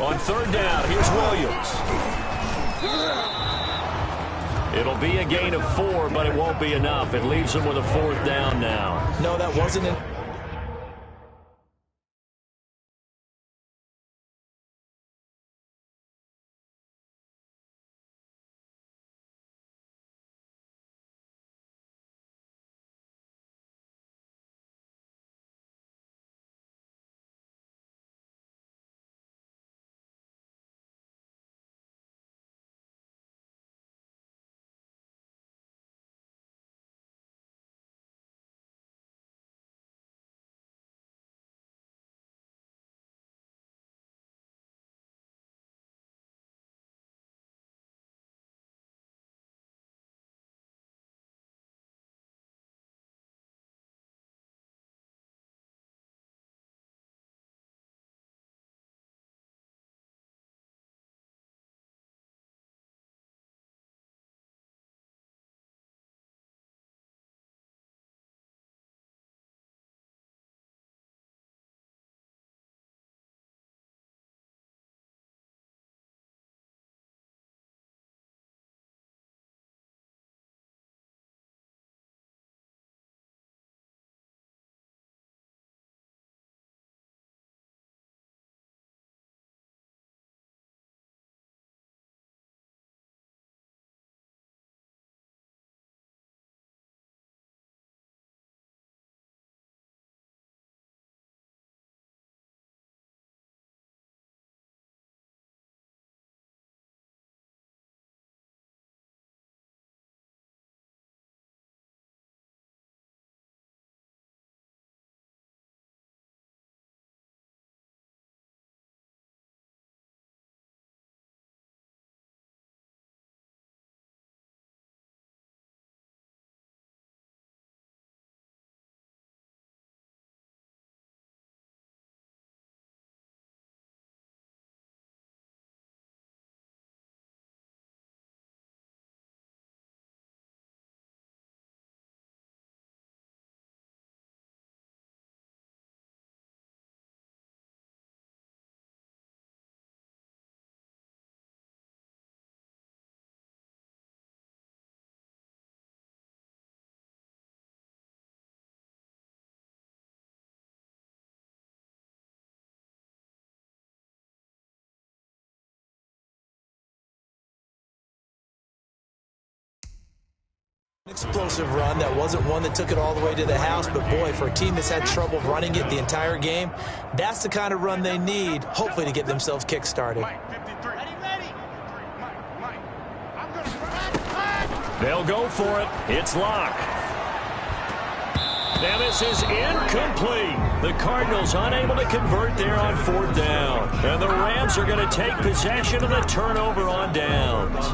On third down, here's Williams. It'll be a gain of 4, but it won't be enough. It leaves them with a 4th down now. No, that wasn't it. Explosive run. That wasn't one that took it all the way to the house, but boy, for a team that's had trouble running it the entire game, that's the kind of run they need, hopefully, to get themselves kick-started. They'll go for it. It's Locke. Now this is incomplete. The Cardinals unable to convert there on 4th down. And the Rams are going to take possession of the turnover on downs.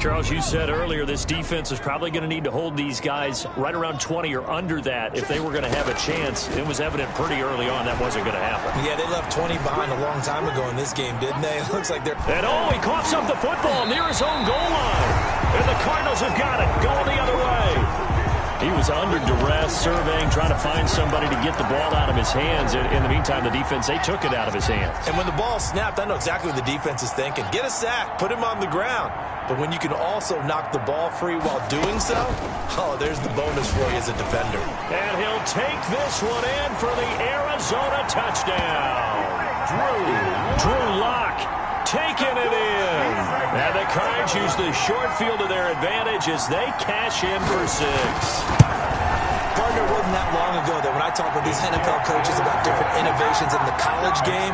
Charles, you said earlier this defense is probably going to need to hold these guys right around 20 or under that if they were going to have a chance. It was evident pretty early on that wasn't going to happen. Yeah, they left 20 behind a long time ago in this game, didn't they? It looks like they're... And he coughs up the football near his own goal line. And the Cardinals have got it, going the other way. He was under duress, surveying, trying to find somebody to get the ball out of his hands. In the meantime, the defense, they took it out of his hands. And when the ball snapped, I know exactly what the defense is thinking. Get a sack, put him on the ground. But when you can also knock the ball free while doing so, oh, there's the bonus for you as a defender. And he'll take this one in for the Arizona touchdown. Drew Lock taking it in. And the Cards use the short field to their advantage as they cash in for 6. Partner, wasn't that long ago that when I talk with these NFL coaches about different innovations in the college game,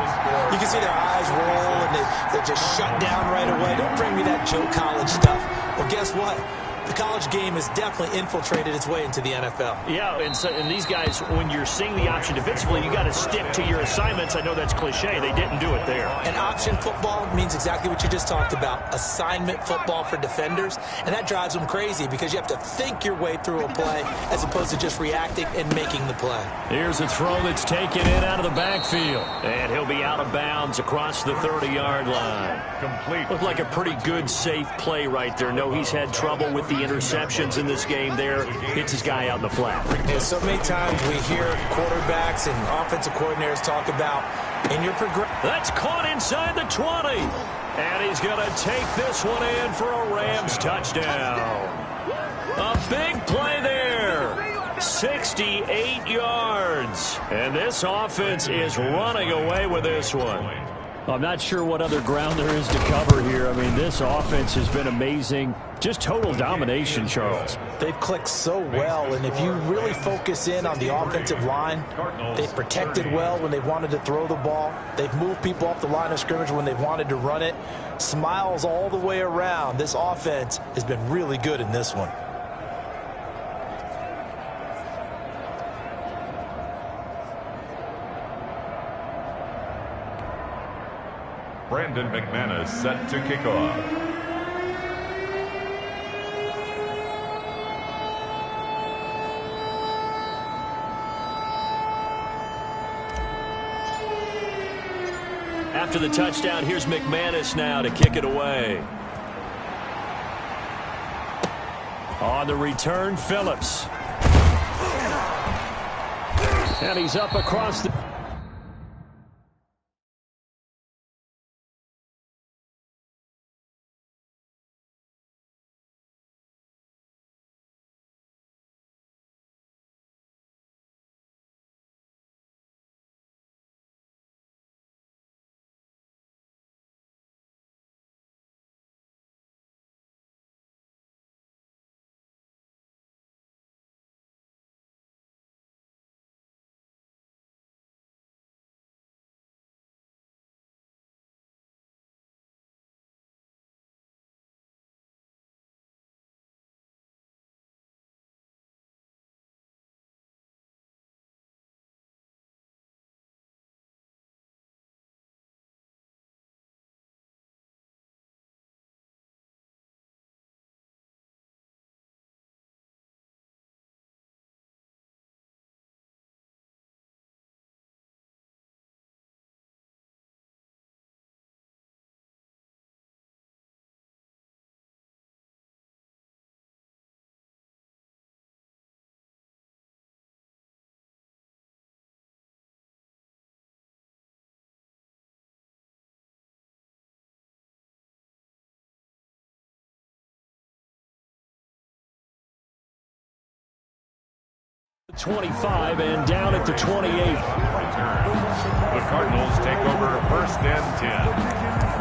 you can see their eyes roll and they just shut down right away. Don't bring me that Joe College stuff. Well, guess what? The college game has definitely infiltrated its way into the NFL. Yeah, and these guys, when you're seeing the option defensively, you got to stick to your assignments. I know that's cliche. They didn't do it there. And option football means exactly what you just talked about, assignment football for defenders. And that drives them crazy because you have to think your way through a play as opposed to just reacting and making the play. Here's a throw that's taken in out of the backfield. And he'll be out of bounds across the 30-yard line. Complete. Looked like a pretty good, safe play right there. No, he's had trouble with the interceptions in this game there. Hits his guy out in the flat. And so many times we hear quarterbacks and offensive coordinators talk about in your progression. That's caught inside the 20. And he's going to take this one in for a Rams touchdown. A big play there. 68 yards. And this offense is running away with this one. I'm not sure what other ground there is to cover here. I mean, this offense has been amazing. Just total domination, Charles. They've clicked so well, and if you really focus in on the offensive line, they've protected well when they've wanted to throw the ball. They've moved people off the line of scrimmage when they've wanted to run it. Smiles all the way around. This offense has been really good in this one. Brandon McManus set to kick off. After the touchdown, here's McManus now to kick it away. On the return, Phillips. And he's up across the... ...25 and down at the 28. The Cardinals take over first and 10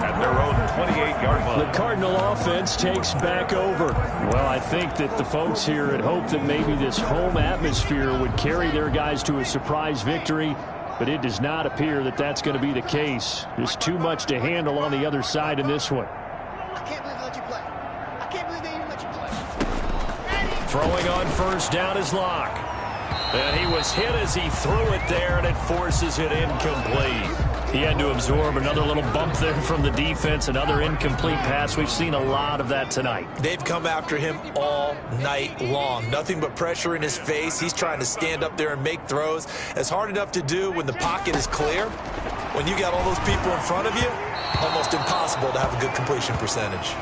at their own 28-yard line. The Cardinal offense takes back over. Well, I think that the folks here had hoped that maybe this home atmosphere would carry their guys to a surprise victory, but it does not appear that that's going to be the case. There's too much to handle on the other side in this one. I can't believe they let you play. I can't believe they even let you play. Throwing on first down is Lock. And he was hit as he threw it there, and it forces it incomplete. He had to absorb another little bump there from the defense, another incomplete pass. We've seen a lot of that tonight. They've come after him all night long. Nothing but pressure in his face. He's trying to stand up there and make throws. It's hard enough to do when the pocket is clear. When you got all those people in front of you, almost impossible to have a good completion percentage.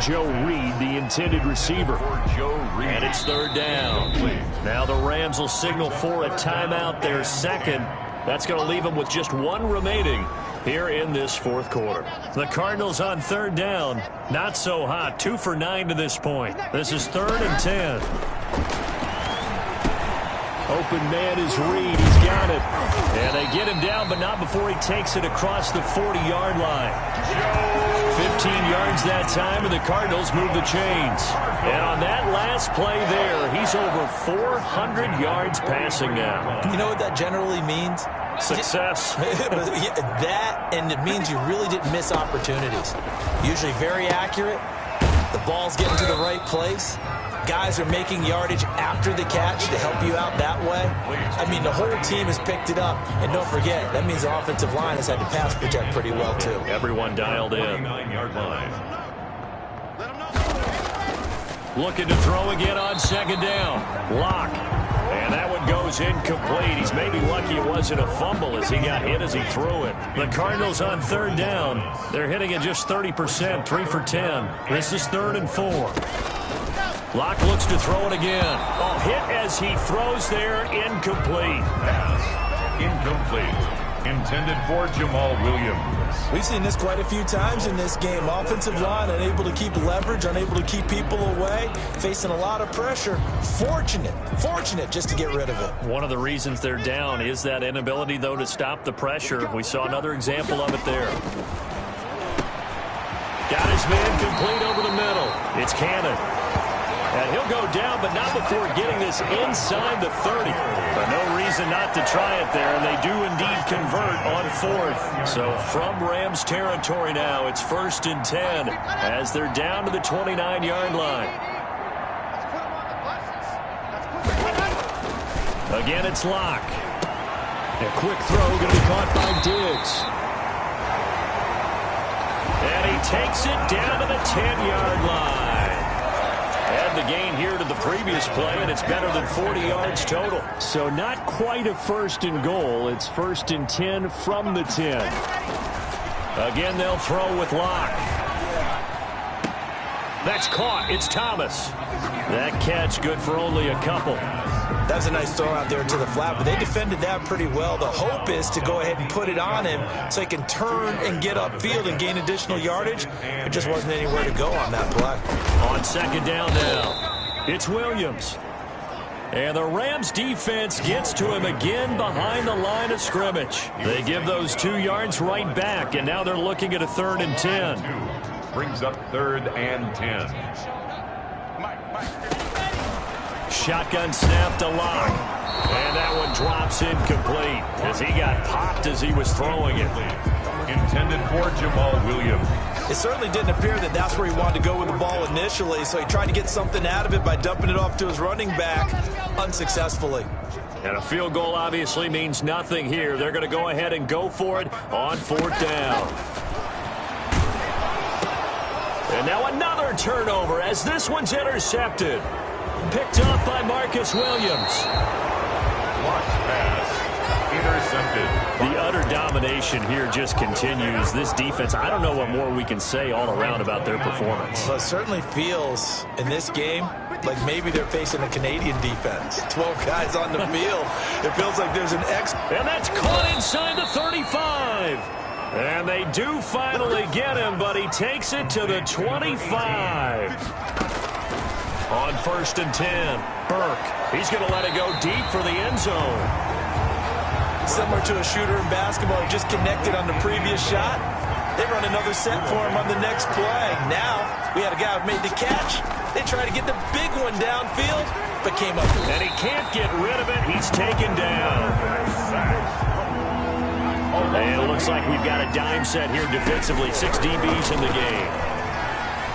Joe Reed, the intended receiver. And it's third down. Now the Rams will signal for a timeout, their second. That's going to leave them with just one remaining here in this fourth quarter. The Cardinals on third down. Not so hot. 2 for 9 to this point. This is 3rd and 10. Open man is Reed. He's got it. And they get him down, but not before he takes it across the 40-yard line. 15 yards that time, and the Cardinals move the chains. And on that last play there, he's over 400 yards passing now. You know what that generally means? Success. That, and it means you really didn't miss opportunities. Usually very accurate. The ball's getting to the right place. Guys are making yardage after the catch to help you out that way. I mean, the whole team has picked it up. And don't forget, that means the offensive line has had to pass protect pretty well, too. Everyone dialed in. Looking to throw again on second down. Lock. And that one goes incomplete. He's maybe lucky it wasn't a fumble as he got hit as he threw it. The Cardinals on third down. They're hitting at just 30%, 3 for 10. This is 3rd and 4. Locke looks to throw it again. Oh, hit as he throws there, incomplete. Pass incomplete. Intended for Jamal Williams. We've seen this quite a few times in this game. Offensive line unable to keep leverage, unable to keep people away, facing a lot of pressure. Fortunate just to get rid of it. One of the reasons they're down is that inability, though, to stop the pressure. We saw another example of it there. Got his man complete over the middle. It's Cannon. And he'll go down, but not before getting this inside the 30. But no reason not to try it there, and they do indeed convert on 4th. So from Rams territory now, it's 1st and 10 as they're down to the 29-yard line. Again, it's Locke. A quick throw going to be caught by Diggs. And he takes it down to the 10-yard line. Add the gain here to the previous play, and it's better than 40 yards total. So not quite a 1st and goal. It's 1st and 10 from the 10. Again, they'll throw with Locke. That's caught. It's Thomas. That catch good for only a couple. That was a nice throw out there to the flat, but they defended that pretty well. The hope is to go ahead and put it on him so he can turn and get upfield and gain additional yardage. There just wasn't anywhere to go on that play. On second down now, it's Williams. And the Rams defense gets to him again behind the line of scrimmage. They give those 2 yards right back, and now they're looking at a 3rd and 10. Brings up 3rd and 10. Shotgun snap to Locke. And that one drops incomplete as he got popped as he was throwing it. Intended for Jamal Williams. It certainly didn't appear that that's where he wanted to go with the ball initially, so he tried to get something out of it by dumping it off to his running back unsuccessfully. And a field goal obviously means nothing here. They're going to go ahead and go for it on 4th down. And now another turnover as this one's intercepted. Picked up by Marcus Williams. Blocked pass. Intercepted. The utter domination here just continues. This defense, I don't know what more we can say all around about their performance. Well, it certainly feels in this game like maybe they're facing a Canadian defense. 12 guys on the field. It feels like there's an And that's caught inside the 35. And they do finally get him, but he takes it to the 25. On 1st and 10, Burke. He's going to let it go deep for the end zone. Similar to a shooter in basketball who just connected on the previous shot. They run another set for him on the next play. Now, we had a guy who made the catch. They tried to get the big one downfield, but came up. And he can't get rid of it. He's taken down. And it looks like we've got a dime set here defensively. 6 DBs in the game.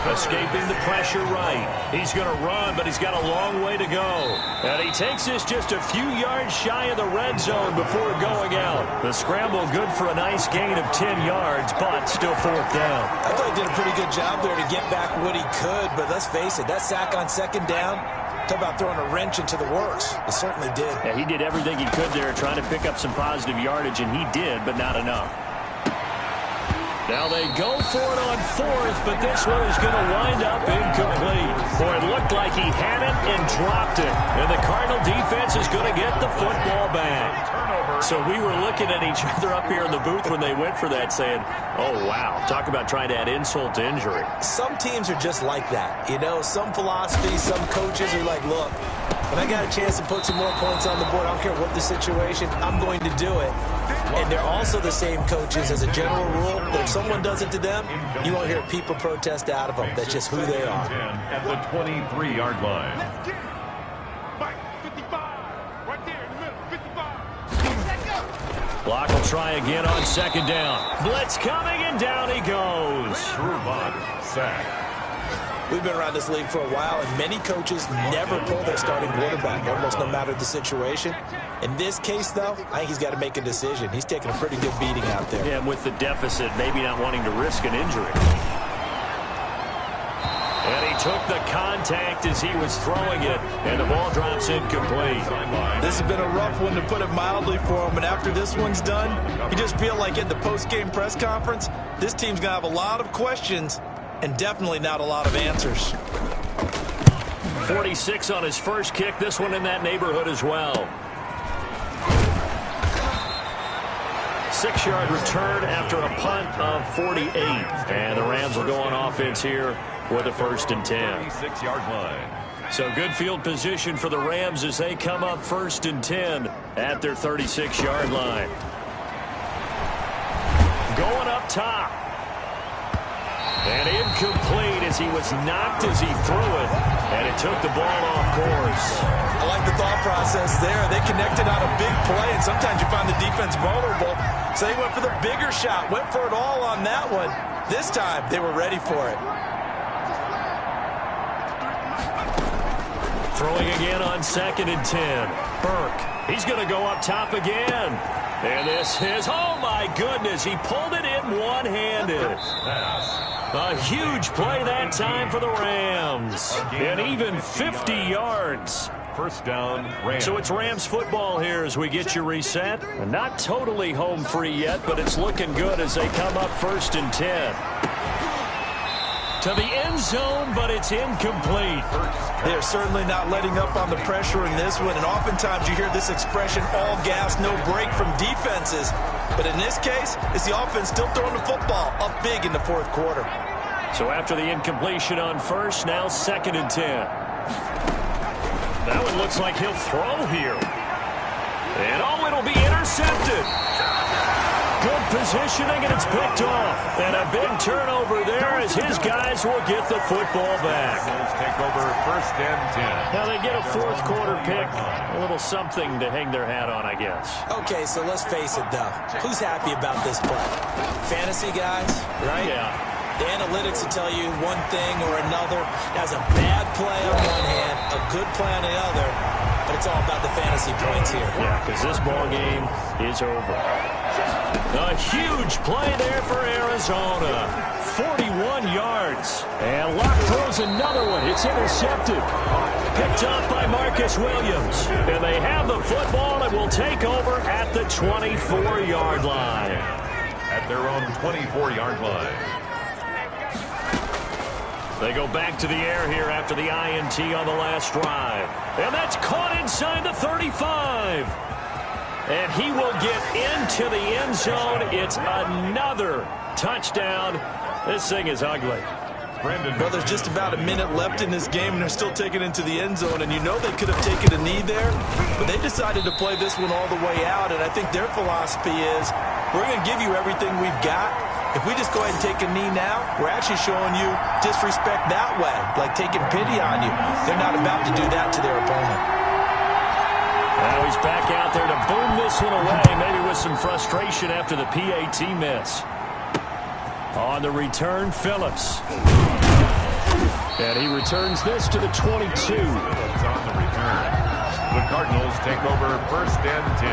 Escaping the pressure right. He's going to run, but he's got a long way to go. And he takes this just a few yards shy of the red zone before going out. The scramble good for a nice gain of 10 yards, but still fourth down. I thought he did a pretty good job there to get back what he could, but let's face it, that sack on second down, talk about throwing a wrench into the works. It certainly did. Yeah, he did everything he could there trying to pick up some positive yardage, and he did, but not enough. Now they go for it on fourth, but this one is going to wind up incomplete. Boy, it looked like he had it and dropped it. And the Cardinal defense is going to get the football back. So we were looking at each other up here in the booth when they went for that saying, oh, wow, talk about trying to add insult to injury. Some teams are just like that. You know, some philosophies, some coaches are like, look, when I got a chance to put some more points on the board, I don't care what the situation, I'm going to do it. And they're also the same coaches as a general rule. But if someone does it to them, you won't hear people protest out of them. That's just who they are. At the 23-yard line. Mike, 55. Right there in the middle, 55. Block will try again on second down. Blitz coming, and down he goes. Sherman sack. We've been around this league for a while, and many coaches never pull their starting quarterback, almost no matter the situation. In this case, though, I think he's got to make a decision. He's taking a pretty good beating out there. Yeah, and with the deficit, maybe not wanting to risk an injury. And he took the contact as he was throwing it, and the ball drops incomplete. This has been a rough one, to put it mildly, for him. And after this one's done, you just feel like at the post-game press conference, this team's going to have a lot of questions and definitely not a lot of answers. 46 on his first kick. This one in that neighborhood as well. 6-yard return after a punt of 48. And the Rams will go on offense here with a 1st and 10. 36-yard line. So good field position for the Rams as they come up 1st and 10 at their 36-yard line. Going up top. And incomplete as he was knocked as he threw it. And it took the ball off course. I like the thought process there. They connected on a big play, and sometimes you find the defense vulnerable. So they went for the bigger shot, went for it all on that one. This time, they were ready for it. Throwing again on 2nd and 10. Burke, he's going to go up top again. And this is, oh my goodness, he pulled it in one-handed. A huge play that time for the Rams. And even 50 yards. First down, Rams. So it's Rams football here as we get you reset. Not totally home free yet, but it's looking good as they come up 1st and 10. To the end zone, but it's incomplete. They're certainly not letting up on the pressure in this one, and oftentimes you hear this expression, all gas, no break from defenses. But in this case, it's the offense still throwing the football up big in the 4th quarter. So after the incompletion on 1st, now 2nd and 10. That one looks like he'll throw here. And oh, it'll be intercepted. Good positioning, and it's picked off. And a big turnover there as his guys will get the football back. Take over 1st and 10. Now they get a 4th quarter pick. A little something to hang their hat on, I guess. Okay, so let's face it, though. Who's happy about this play? Fantasy guys, right? Yeah. The analytics will tell you one thing or another. That's a bad play on one hand, a good play on the other, but it's all about the fantasy points here. Yeah, because this ball game is over. A huge play there for Arizona. 41 yards. And Locke throws another one. It's intercepted. Picked up by Marcus Williams. And they have the football and will take over at the 24-yard line. At their own 24-yard line. They go back to the air here after the INT on the last drive. And that's caught inside the 35. And he will get into the end zone. It's another touchdown. This thing is ugly. Well, there's just about a minute left in this game, and they're still taking it into the end zone. And you know they could have taken a knee there, but they decided to play this one all the way out. And I think their philosophy is, we're going to give you everything we've got. If we just go ahead and take a knee now, we're actually showing you disrespect that way, like taking pity on you. They're not about to do that to their opponent. Now he's back out there to boom this one away, maybe with some frustration after the PAT miss. On the return, Phillips. And he returns this to the 22. It's on the return. The Cardinals take over 1st and 10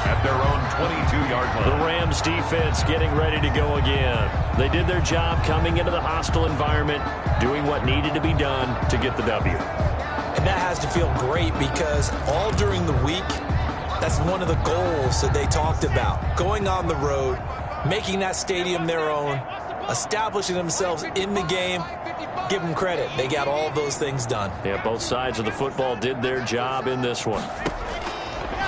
at their own 22-yard line. The Rams defense getting ready to go again. They did their job coming into the hostile environment, doing what needed to be done to get the W. And that has to feel great because all during the week, that's one of the goals that they talked about. Going on the road, making that stadium their own, establishing themselves in the game. Give them credit. They got all those things done. Yeah, both sides of the football did their job in this one.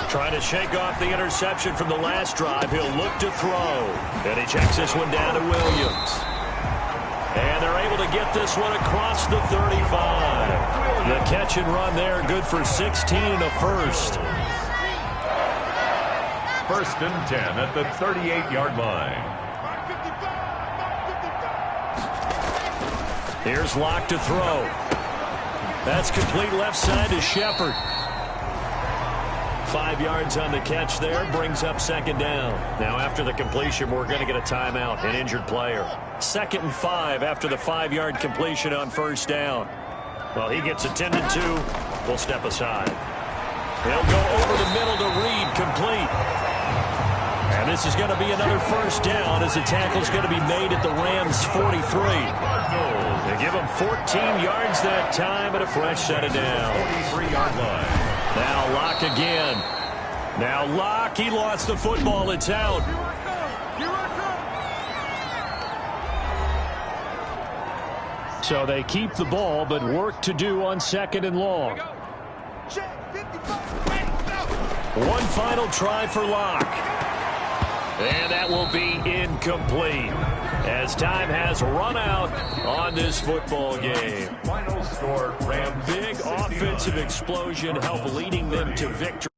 Trying to shake off the interception from the last drive. He'll look to throw. And he checks this one down to Williams. And they're able to get this one across the 35. The catch and run there, good for 16 and a first. 1st and 10 at the 38-yard line. Here's Locke to throw. That's complete left side to Shepard. 5 yards on the catch there, brings up 2nd down. Now after the completion, we're going to get a timeout, an injured player. 2nd and 5 after the 5-yard completion on 1st down. Well, he gets attended to. We'll step aside. He'll go over the middle to Reed, complete. And this is going to be another 1st down as the tackle's going to be made at the Rams' 43. They give him 14 yards that time and a fresh set of down. 43-yard line. Now Locke again. Now Locke, he lost the football. It's out. So they keep the ball, but work to do on 2nd and long. One final try for Locke. And that will be incomplete as time has run out on this football game. Final score, Rams. Big offensive explosion help leading them to victory.